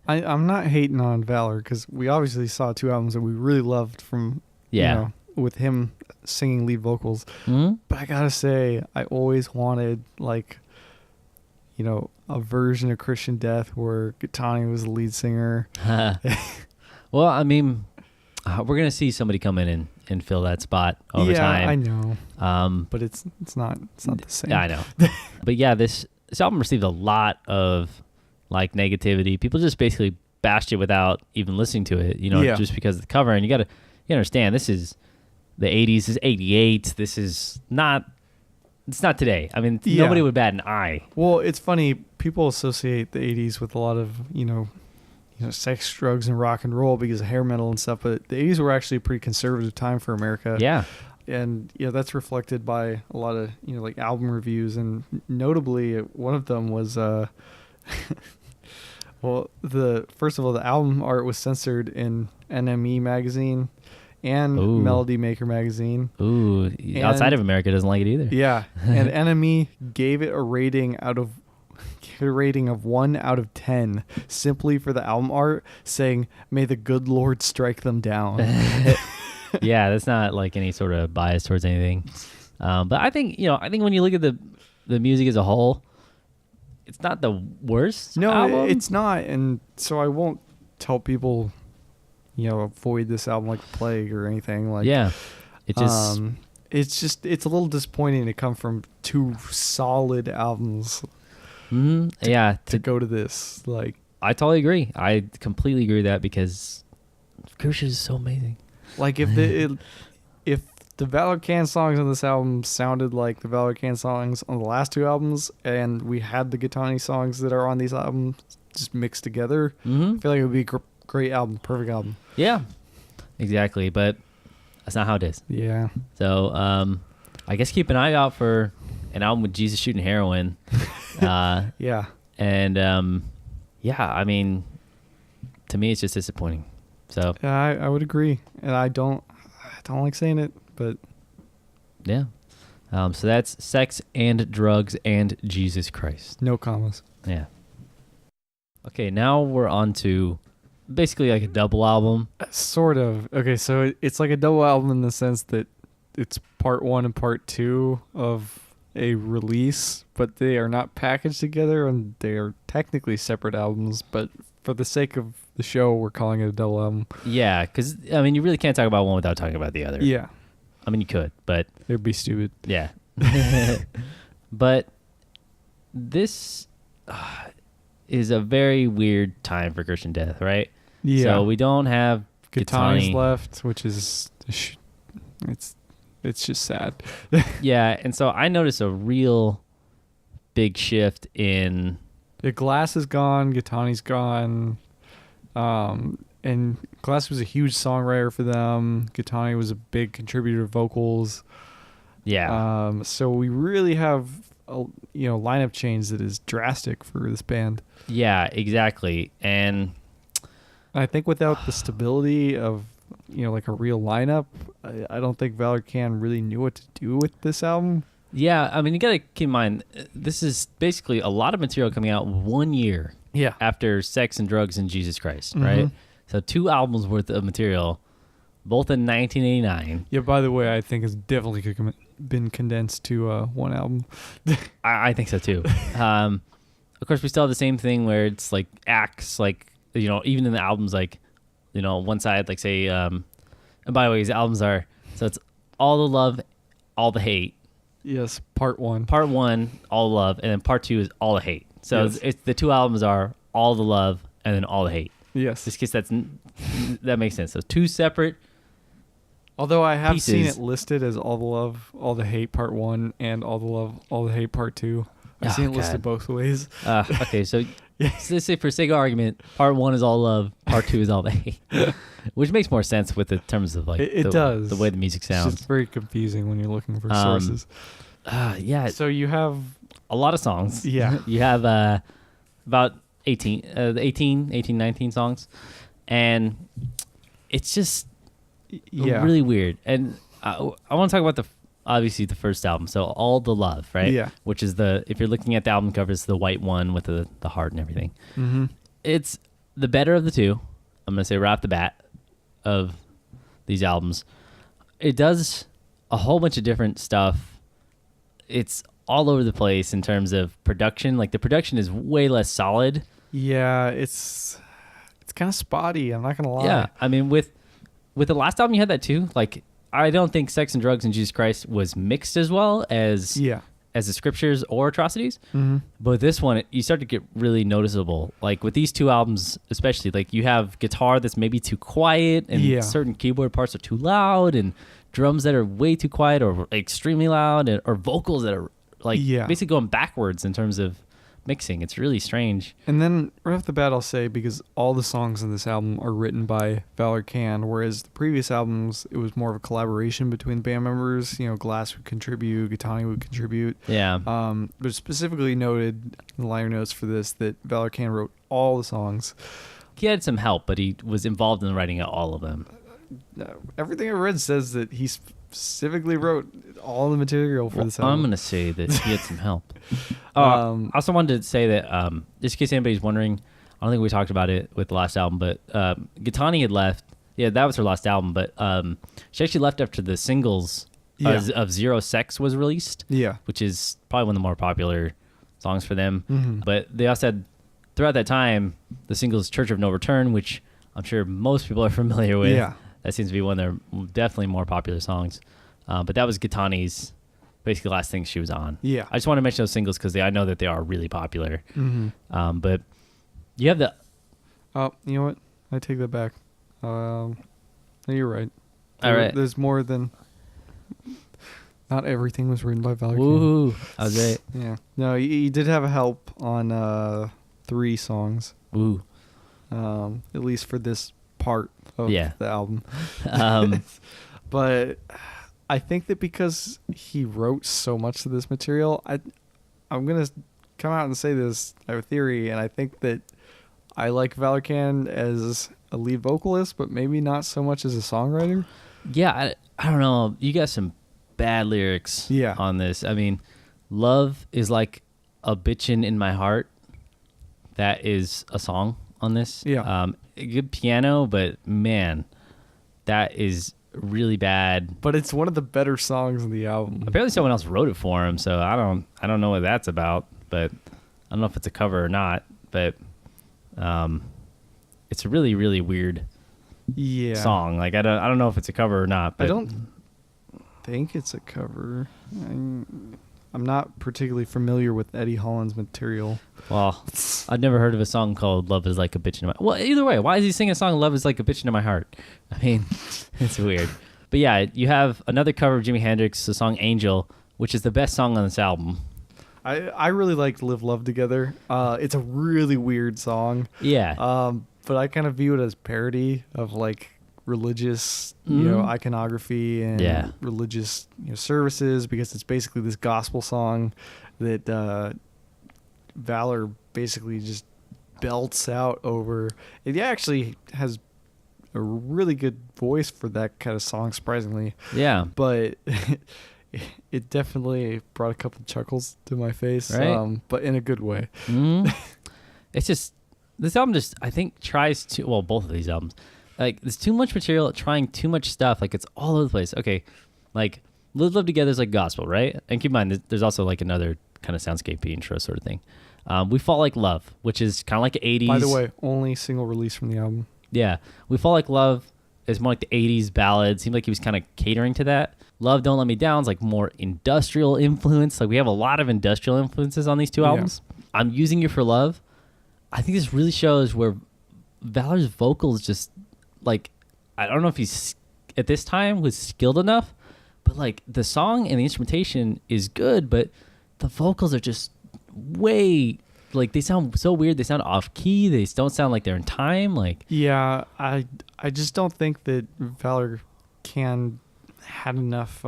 Speaker 2: I'm not hating on Valor because we obviously saw 2 albums that we really loved from, with him singing lead vocals.
Speaker 1: Mm-hmm.
Speaker 2: But I gotta say, I always wanted a version of Christian Death where Gitani was the lead singer.
Speaker 1: Well, I mean, we're gonna see somebody come in and fill that spot over time.
Speaker 2: I know. But it's not the same.
Speaker 1: Yeah, I know. But yeah, this album received a lot of like negativity. People just basically bashed it without even listening to it. Just because of the cover. And you understand this is the 80s. This is 88. This is not. It's not today. I mean, nobody would bat an eye.
Speaker 2: Well, it's funny. People associate the 80s with a lot of sex, drugs, and rock and roll because of hair metal and stuff. But the 80s were actually a pretty conservative time for America.
Speaker 1: Yeah.
Speaker 2: And that's reflected by a lot of like album reviews, and notably one of them was well, first of all, the album art was censored in NME magazine and Melody Maker magazine.
Speaker 1: Ooh, outside of America doesn't like it either.
Speaker 2: Yeah, and NME gave it a rating of 1 out of 10 simply for the album art, saying, "May the good Lord strike them down."
Speaker 1: Yeah, that's not like any sort of bias towards anything. But I think when you look at the music as a whole, it's not the worst album.
Speaker 2: It's not. And so I won't tell people, avoid this album like the plague or anything. Like,
Speaker 1: yeah. It just
Speaker 2: it's a little disappointing to come from two solid albums to go to this. Like,
Speaker 1: I totally agree. I completely agree with that because Crucius is so amazing.
Speaker 2: Like if the Valor Kand songs on this album sounded like the Valor Kand songs on the last two albums, and we had the Gitani songs that are on these albums just mixed together, I feel like it would be a great album, perfect album.
Speaker 1: Yeah, exactly. But that's not how it is.
Speaker 2: Yeah.
Speaker 1: So I guess keep an eye out for an album with Jesus shooting heroin.
Speaker 2: Yeah.
Speaker 1: And I mean, to me, it's just disappointing. So
Speaker 2: yeah, I would agree, and I don't like saying it, but
Speaker 1: yeah. So that's Sex and Drugs and Jesus Christ.
Speaker 2: No commas.
Speaker 1: Yeah. Okay, now we're on to basically like a double album.
Speaker 2: Sort of. Okay, so it's like a double album in the sense that it's part 1 and part 2 of a release, but they are not packaged together, and they are technically separate albums, but for the sake of the show, we're calling it a double album.
Speaker 1: Yeah, because, I mean, you really can't talk about one without talking about the other.
Speaker 2: Yeah.
Speaker 1: I mean, you could, but...
Speaker 2: It would be stupid.
Speaker 1: Yeah. But this is a very weird time for Christian death, right?
Speaker 2: Yeah.
Speaker 1: So we don't have
Speaker 2: Gitani's
Speaker 1: Gitani
Speaker 2: left, which is... It's just sad.
Speaker 1: Yeah, and so I noticed a real big shift in...
Speaker 2: The Glass is gone, Gitani's gone, and Glass was a huge songwriter for them. Gitani was a big contributor to vocals.
Speaker 1: Yeah.
Speaker 2: So we really have a lineup change that is drastic for this band.
Speaker 1: Yeah, exactly. And
Speaker 2: I think without the stability of like a real lineup, I don't think Valor Kand really knew what to do with this album.
Speaker 1: yeah, I mean, you got to keep in mind, this is basically a lot of material coming out 1 year after Sex and Drugs and Jesus Christ, right? So 2 albums worth of material, both in 1989.
Speaker 2: Yeah, by the way, I think it's definitely been condensed to one album.
Speaker 1: I think so too. Of course, we still have the same thing where it's like acts, like, even in the albums, like, one side, like, say, and by the way, these albums are, so it's All the Love, All the Hate.
Speaker 2: Yes, part 1.
Speaker 1: Part 1, All the Love, and then part 2 is All the Hate. So
Speaker 2: yes.
Speaker 1: it's the 2 albums are All the Love and then All the Hate.
Speaker 2: Yes.
Speaker 1: Just in case that makes sense. So 2 separate.
Speaker 2: Although I have
Speaker 1: pieces.
Speaker 2: seen it listed as All the Love, All the Hate part 1 and All the Love, All the Hate part 2. I've seen it listed both ways.
Speaker 1: Okay, so let's say for sake of argument, part 1 is All Love, part 2 is All the Hate. Which makes more sense with the terms of like
Speaker 2: it does.
Speaker 1: The way the music sounds.
Speaker 2: It's just very confusing when you're looking for sources.
Speaker 1: Yeah.
Speaker 2: So you have
Speaker 1: a lot of songs.
Speaker 2: Yeah.
Speaker 1: You have about 19 songs. And it's just really weird. And I want to talk about obviously the first album. So All the Love, right?
Speaker 2: Yeah.
Speaker 1: Which is if you're looking at the album cover, it's the white one with the heart and everything.
Speaker 2: Mm-hmm.
Speaker 1: It's the better of the 2. I'm going to say right off the bat of these albums. It does a whole bunch of different stuff. It's all over the place in terms of production. Like, the production is way less solid.
Speaker 2: Yeah, it's kind of spotty. I'm not going to lie.
Speaker 1: Yeah, I mean, with the last album, you had that too. Like, I don't think Sex and Drugs and Jesus Christ was mixed as well as the Scriptures or Atrocities.
Speaker 2: Mm-hmm.
Speaker 1: But this one, you start to get really noticeable. Like, with these 2 albums, especially, like, you have guitar that's maybe too quiet, and certain keyboard parts are too loud, and drums that are way too quiet or extremely loud, or vocals that are like basically going backwards in terms of mixing. It's really strange.
Speaker 2: And then right off the bat, I'll say, because all the songs on this album are written by Valor Kand, whereas the previous albums, it was more of a collaboration between band members. Glass would contribute, Gitani would contribute.
Speaker 1: Yeah.
Speaker 2: But specifically noted in the liner notes for this that Valor Kand wrote all the songs.
Speaker 1: He had some help, but he was involved in writing all of them.
Speaker 2: Everything I read says that he specifically wrote all the material for this album.
Speaker 1: I'm going to say that he had some help. I also wanted to say that, just in case anybody's wondering, I don't think we talked about it with the last album, but Gitani had left. Yeah, that was her last album, but she actually left after the singles of Zero Sex was released, which is probably one of the more popular songs for them. Mm-hmm. But they also had, throughout that time, the singles Church of No Return, which I'm sure most people are familiar with. Yeah. That seems to be one of their definitely more popular songs. But that was Gitani's basically last thing she was on.
Speaker 2: Yeah.
Speaker 1: I just want to mention those singles because I know that they are really popular.
Speaker 2: Mm-hmm.
Speaker 1: But you have the...
Speaker 2: Oh, you know what? I take that back. No, you're right.
Speaker 1: All right.
Speaker 2: There's more than... Not everything was written by Valor Kand.
Speaker 1: Woohoo. I was right.
Speaker 2: Yeah. No, you did have a help on 3 songs.
Speaker 1: Ooh.
Speaker 2: At least for this part of the album. But I think that because he wrote so much of this material, I'm going to come out and say this. I have a theory, and I think that I like Valor Kand as a lead vocalist, but maybe not so much as a songwriter.
Speaker 1: Yeah, I don't know. You got some bad lyrics on this. I mean, love is like a bitchin' in my heart. That is a song on this.
Speaker 2: Yeah.
Speaker 1: Good piano, but man, that is really bad.
Speaker 2: But it's one of the better songs in the album.
Speaker 1: Apparently someone else wrote it for him, so I don't know what that's about, but I don't know if it's a cover or not, but it's a really, really weird song. Like I don't know if it's a cover or not, but
Speaker 2: I don't think it's a cover. I'm not particularly familiar with Eddie Holland's material.
Speaker 1: Well, I've never heard of a song called Love is Like a Bitch in My... Well, either way, why is he singing a song Love is Like a Bitch in My Heart? I mean, it's weird. But yeah, you have another cover of Jimi Hendrix, the song Angel, which is the best song on this album.
Speaker 2: I really liked Live Love Together. It's a really weird song.
Speaker 1: Yeah.
Speaker 2: But I kind of view it as parody of like religious, iconography and religious services, because it's basically this gospel song that Valor basically just belts out over. It actually has a really good voice for that kind of song, surprisingly.
Speaker 1: Yeah.
Speaker 2: But it definitely brought a couple chuckles to my face,
Speaker 1: right?
Speaker 2: But in a good way.
Speaker 1: It's just, this album just, I think, tries to, well, both of these albums, like, there's too much material, trying too much stuff. Like, it's all over the place. Okay, like, Live Love Together is like gospel, right? And keep in mind, there's also like another kind of soundscape intro sort of thing. We Fall Like Love, which is kind of like 80s.
Speaker 2: By the way, only single release from the album.
Speaker 1: Yeah. We Fall Like Love is more like the 80s ballad. Seemed like he was kind of catering to that. Love Don't Let Me Down is like more industrial influence. Like, we have a lot of industrial influences on these two albums. I'm Using You for Love. I think this really shows where Valor's vocals just, like, I don't know if he's at this time was skilled enough, but like the song and the instrumentation is good, but the vocals are just way, like, they sound so weird. They sound off key. They don't sound like they're in time. Like,
Speaker 2: yeah, I just don't think that Valor Kand had enough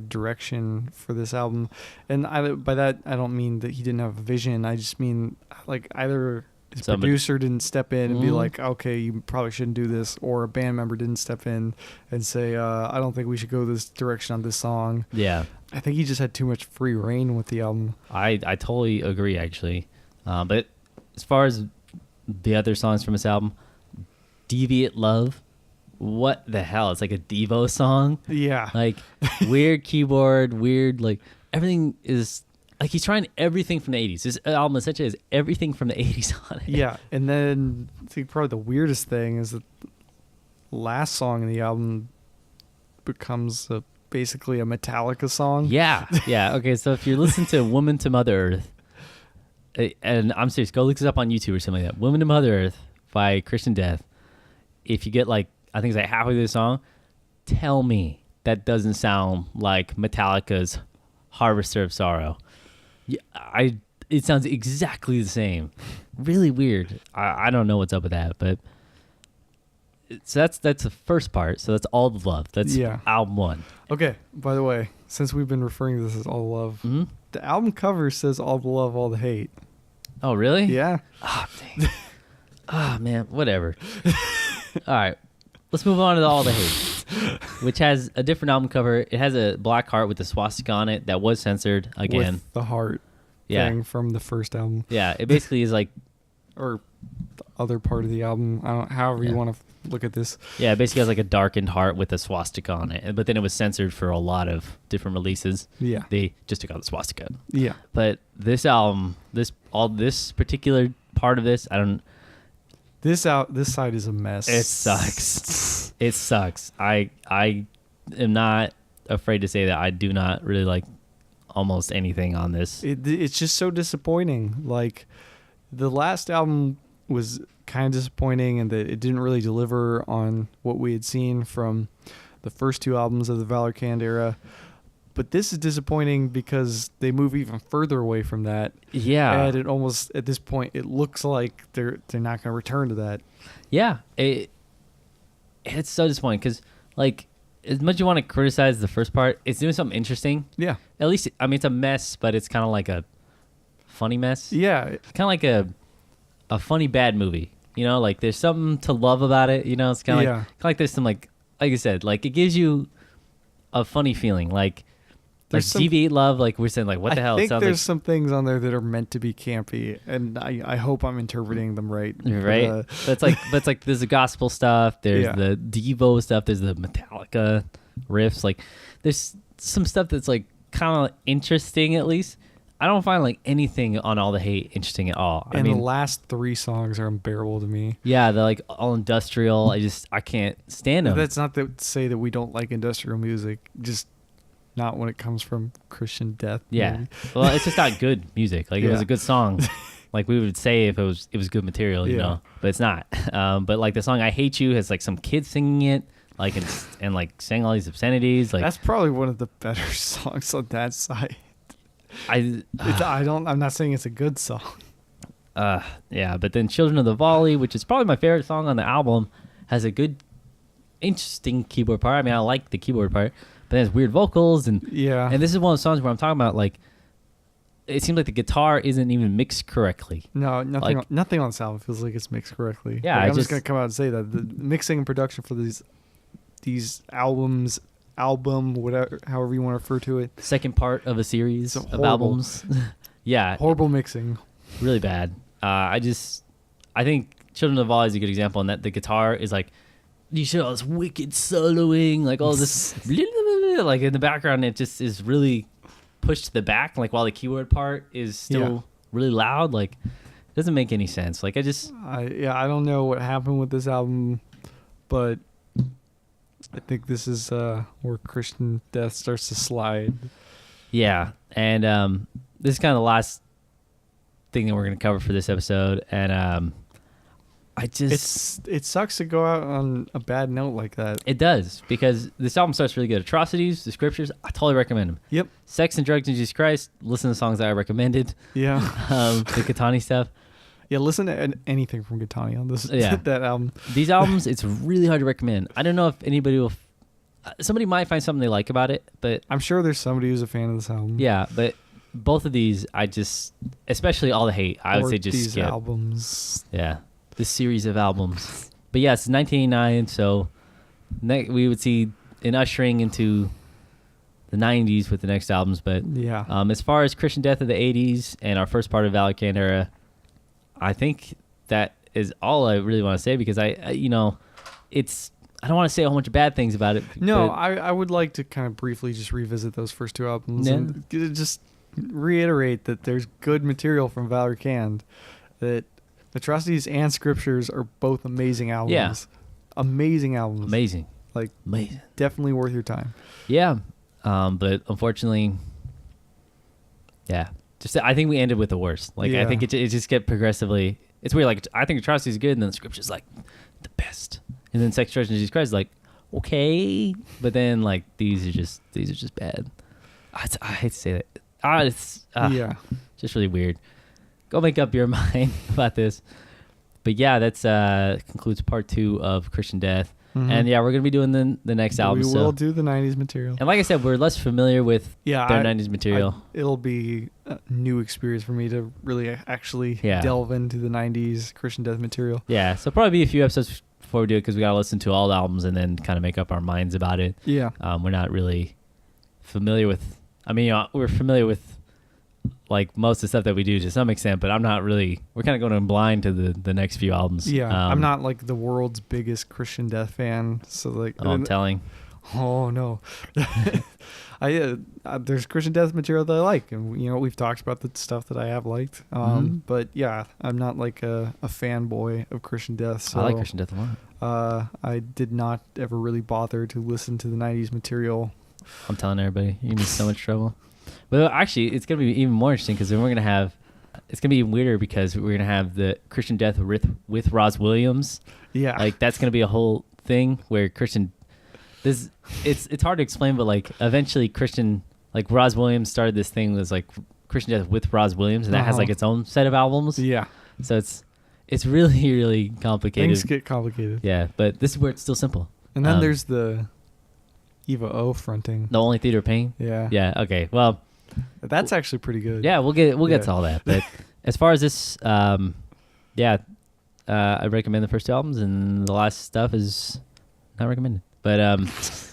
Speaker 2: direction for this album, and by that I don't mean that he didn't have a vision. I just mean like either his producer didn't step in and be like, okay, you probably shouldn't do this, or a band member didn't step in and say, I don't think we should go this direction on this song.
Speaker 1: Yeah. I
Speaker 2: think he just had too much free reign with the album.
Speaker 1: I totally agree, actually. But as far as the other songs from this album, Deviant Love, what the hell? It's like a Devo song.
Speaker 2: Yeah.
Speaker 1: Like, weird keyboard, weird, like, everything is... Like, he's trying everything from the 80s. This album essentially has everything from the 80s on it.
Speaker 2: Yeah, and then I think probably the weirdest thing is that the last song in the album becomes basically a Metallica song.
Speaker 1: Yeah, yeah. Okay, so if you're listening to Woman to Mother Earth, and I'm serious, go look this up on YouTube or something like that. Woman to Mother Earth by Christian Death. If you get, like, I think it's like halfway through the song, tell me that doesn't sound like Metallica's Harvester of Sorrow. Yeah, it sounds exactly the same. Really weird. I don't know what's up with that, but so that's the first part. So that's All the Love. That's album 1.
Speaker 2: Okay. By the way, since we've been referring to this as All the Love, the album cover says All the Love, All the Hate.
Speaker 1: Oh, really?
Speaker 2: Yeah.
Speaker 1: Oh, dang. Oh, man. Whatever. All right. Let's move on to All the Hate, which has a different album cover. It has a black heart with the swastika on it that was censored again.
Speaker 2: With the heart thing from the first album.
Speaker 1: Yeah, it basically is like...
Speaker 2: Or the other part of the album. However you want to look at this.
Speaker 1: Yeah, it basically has like a darkened heart with a swastika on it. But then it was censored for a lot of different releases.
Speaker 2: Yeah.
Speaker 1: They just took out the swastika.
Speaker 2: Yeah.
Speaker 1: But this album, this particular part of this, I don't...
Speaker 2: This side is a mess.
Speaker 1: It sucks. It sucks. I am not afraid to say that I do not really like almost anything on this.
Speaker 2: It's just so disappointing. Like, the last album was kind of disappointing in that it didn't really deliver on what we had seen from the first two albums of the Valor Kand era. But this is disappointing because they move even further away from that.
Speaker 1: Yeah.
Speaker 2: And it almost, at this point, it looks like they're not going to return to that.
Speaker 1: Yeah. It's so disappointing because, like, as much as you want to criticize the first part, it's doing something interesting.
Speaker 2: Yeah.
Speaker 1: At least, I mean, it's a mess, but it's kind of like a funny mess.
Speaker 2: Yeah.
Speaker 1: Kind of like a funny bad movie. You know, like there's something to love about it. You know, it's kind of like there's some like I said, like it gives you a funny feeling. Like there's deviate love. Like we're saying, like what the hell?
Speaker 2: I think there's some things on there that are meant to be campy, and I hope I'm interpreting them right.
Speaker 1: Right. But it's like there's the gospel stuff. There's the Devo stuff. There's the Metallica riffs. Like there's some stuff that's like kind of interesting at least. I don't find like anything on All the Hate interesting at all.
Speaker 2: And I mean, the last three songs are unbearable to me.
Speaker 1: Yeah, they're like all industrial. I can't stand them.
Speaker 2: That's not to say that we don't like industrial music, just not when it comes from Christian death.
Speaker 1: Yeah,
Speaker 2: maybe.
Speaker 1: Well, it's just not good music. Like it was a good song, like we would say if it was good material, you know. But it's not. But like the song "I Hate You" has like some kids singing it, like and like saying all these obscenities. Like
Speaker 2: that's probably one of the better songs on that side.
Speaker 1: I'm
Speaker 2: not saying it's a good song.
Speaker 1: Yeah, but then Children of the Volley, which is probably my favorite song on the album, has a good, interesting keyboard part. I mean, I like the keyboard part, but it has weird vocals and this is one of the songs where I'm talking about like, it seems like the guitar isn't even mixed correctly.
Speaker 2: No, nothing on this album feels like it's mixed correctly.
Speaker 1: Yeah,
Speaker 2: like, I'm just gonna come out and say that the mixing and production for these album, whatever, however you want to refer to it.
Speaker 1: Second part of a series of albums. Yeah.
Speaker 2: Horrible mixing.
Speaker 1: Really bad. I think Children of the Volley is a good example in that the guitar is like, you should all this wicked soloing, like all this, like in the background, it just is really pushed to the back, like while the keyboard part is still really loud. Like, it doesn't make any sense. Like, I
Speaker 2: don't know what happened with this album, but I think this is where Christian death starts to slide.
Speaker 1: Yeah, and this is kind of the last thing that we're going to cover for this episode, and
Speaker 2: it sucks to go out on a bad note like that.
Speaker 1: It does, because this album starts really good. Atrocities, the Scriptures, I totally recommend them.
Speaker 2: Yep.
Speaker 1: Sex and Drugs and Jesus Christ, listen to the songs that I recommended.
Speaker 2: Yeah.
Speaker 1: The Katani stuff.
Speaker 2: Yeah, listen to anything from Katani on this that album.
Speaker 1: These albums, it's really hard to recommend. I don't know if anybody will... somebody might find something they like about it, but...
Speaker 2: I'm sure there's somebody who's a fan of this album.
Speaker 1: Yeah, but both of these, especially All the Hate, I would say just
Speaker 2: these
Speaker 1: skip.
Speaker 2: Albums.
Speaker 1: Yeah, this series of albums. But yeah, it's 1989, so we would see an ushering into the 90s with the next albums. But as far as Christian death of the 80s and our first part of Valor Kand era, I think that is all I really want to say, because I don't want to say a whole bunch of bad things about it.
Speaker 2: No, I would like to kind of briefly just revisit those first two albums and just reiterate that there's good material from Valor Kand, that Atrocities and Scriptures are both amazing albums.
Speaker 1: Yeah.
Speaker 2: Amazing albums.
Speaker 1: Amazing.
Speaker 2: Like,
Speaker 1: amazing.
Speaker 2: Definitely worth your time.
Speaker 1: Yeah. But unfortunately, I think we ended with the worst. Like, I think it just get progressively... It's weird. Like, I think Atrocities is good, and then Scripture's like the best. And then Sex, Drugs, and Jesus Christ is like, okay. But then, like, these are just bad. I hate to say that. It's just really weird. Go make up your mind about this. But yeah, that's concludes part 2 of Christian Death. Mm-hmm. And yeah, we're gonna be doing the next album.
Speaker 2: We will do the 90s material.
Speaker 1: And like I said, we're less familiar with their 90s material.
Speaker 2: It'll be a new experience for me to really actually delve into the 90s Christian Death material.
Speaker 1: Yeah, so probably be a few episodes before we do it, because we gotta listen to all the albums and then kind of make up our minds about it.
Speaker 2: Yeah.
Speaker 1: We're not really familiar with... I mean, we're familiar with like most of the stuff that we do to some extent, but I'm not really... We're kind of going in blind to the next few albums.
Speaker 2: Yeah, I'm not like the world's biggest Christian Death fan, so like...
Speaker 1: I'm telling.
Speaker 2: Oh no. There's Christian death material that I like, and we've talked about the stuff that I have liked. But yeah, I'm not like a fanboy of Christian death. So,
Speaker 1: I like Christian death a lot.
Speaker 2: I did not ever really bother to listen to the 90s material.
Speaker 1: I'm telling everybody, you're gonna be in so much trouble. But actually, it's gonna be even more interesting because then we're gonna have. It's gonna be even weirder because we're gonna have the Christian death with Rozz Williams.
Speaker 2: Yeah,
Speaker 1: like that's gonna be a whole thing where Christian. It's hard to explain, but like eventually Christian, like Rozz Williams started this thing that's like Christian death with Rozz Williams, and that has like its own set of albums.
Speaker 2: Yeah,
Speaker 1: so it's really really complicated.
Speaker 2: Things get complicated.
Speaker 1: Yeah, but this is where it's still simple.
Speaker 2: And then there's the Eva O fronting.
Speaker 1: The Only Theater of Pain.
Speaker 2: Yeah.
Speaker 1: Yeah. Okay. Well,
Speaker 2: that's actually pretty good.
Speaker 1: Yeah, we'll get to all that. But as far as this, I recommend the first two albums, and the last stuff is not recommended. But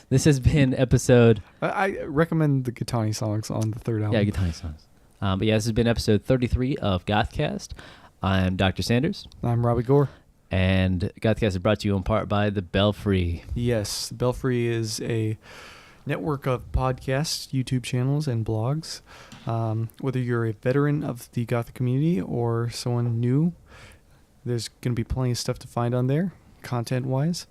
Speaker 1: this has been episode.
Speaker 2: I recommend the Gitani songs on the third album.
Speaker 1: Yeah, Gitani songs. But yeah, this has been episode 33 of GothCast. I'm Dr. Sanders.
Speaker 2: I'm Robbie Gore.
Speaker 1: And GothCast is brought to you in part by The Belfry.
Speaker 2: Yes, The Belfry is a network of podcasts, YouTube channels, and blogs. Whether you're a veteran of the Gothic community or someone new, there's going to be plenty of stuff to find on there, content-wise.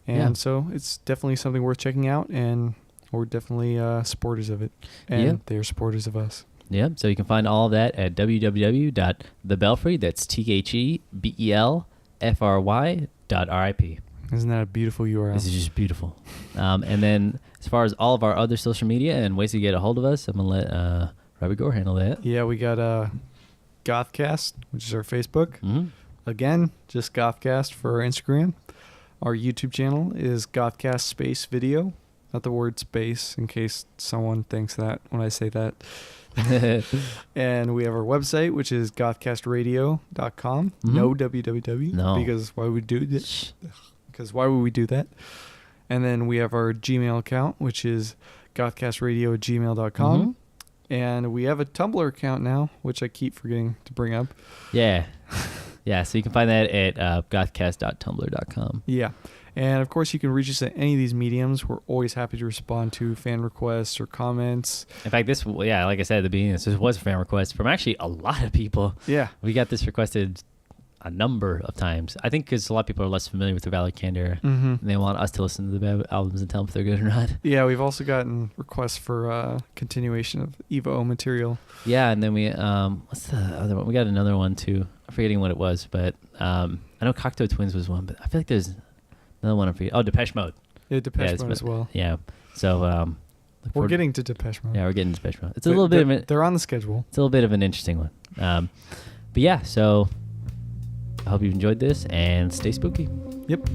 Speaker 2: And so it's definitely something worth checking out, and we're definitely supporters of it. And they're supporters of us.
Speaker 1: Yep. So you can find all of that at www.thebelfry, that's TheBelfry.RIP.
Speaker 2: Isn't that a beautiful URL?
Speaker 1: This is just beautiful. And then as far as all of our other social media and ways to get a hold of us, I'm going to let Robbie Gore handle that.
Speaker 2: Yeah, we got GothCast, which is our Facebook.
Speaker 1: Mm-hmm.
Speaker 2: Again, just GothCast for our Instagram. Our YouTube channel is GothCast Space Video. Not the word space, in case someone thinks that when I say that. And we have our website, which is gothcastradio.com.
Speaker 1: Mm-hmm.
Speaker 2: No www.
Speaker 1: No.
Speaker 2: Because why would we do this? Because why would we do that? And then we have our Gmail account, which is gothcastradio@gmail.com.
Speaker 1: Mm-hmm.
Speaker 2: And we have a Tumblr account now, which I keep forgetting to bring up.
Speaker 1: Yeah. Yeah, so you can find that at gothcast.tumblr.com.
Speaker 2: Yeah. And, of course, you can reach us at any of these mediums. We're always happy to respond to fan requests or comments.
Speaker 1: In fact, like I said at the beginning, this was a fan request from actually a lot of people.
Speaker 2: Yeah.
Speaker 1: We got this requested a number of times. I think because a lot of people are less familiar with the Valor Kand era, and they want us to listen to the albums and tell them if they're good or not.
Speaker 2: Yeah, we've also gotten requests for continuation of Eva O material.
Speaker 1: Yeah, and then we, what's the other one? We got another one too. I'm forgetting what it was, but I know Cocteau Twins was one, but I feel like there's another one I'm forgetting. Oh, Depeche Mode.
Speaker 2: Yeah, Depeche Mode as well.
Speaker 1: Yeah, so
Speaker 2: we're getting to Depeche Mode.
Speaker 1: Yeah, we're getting to Depeche Mode. It's a little bit of
Speaker 2: they're on the schedule.
Speaker 1: It's a little bit of an interesting one. But yeah, so I hope you've enjoyed this and stay spooky.
Speaker 2: Yep.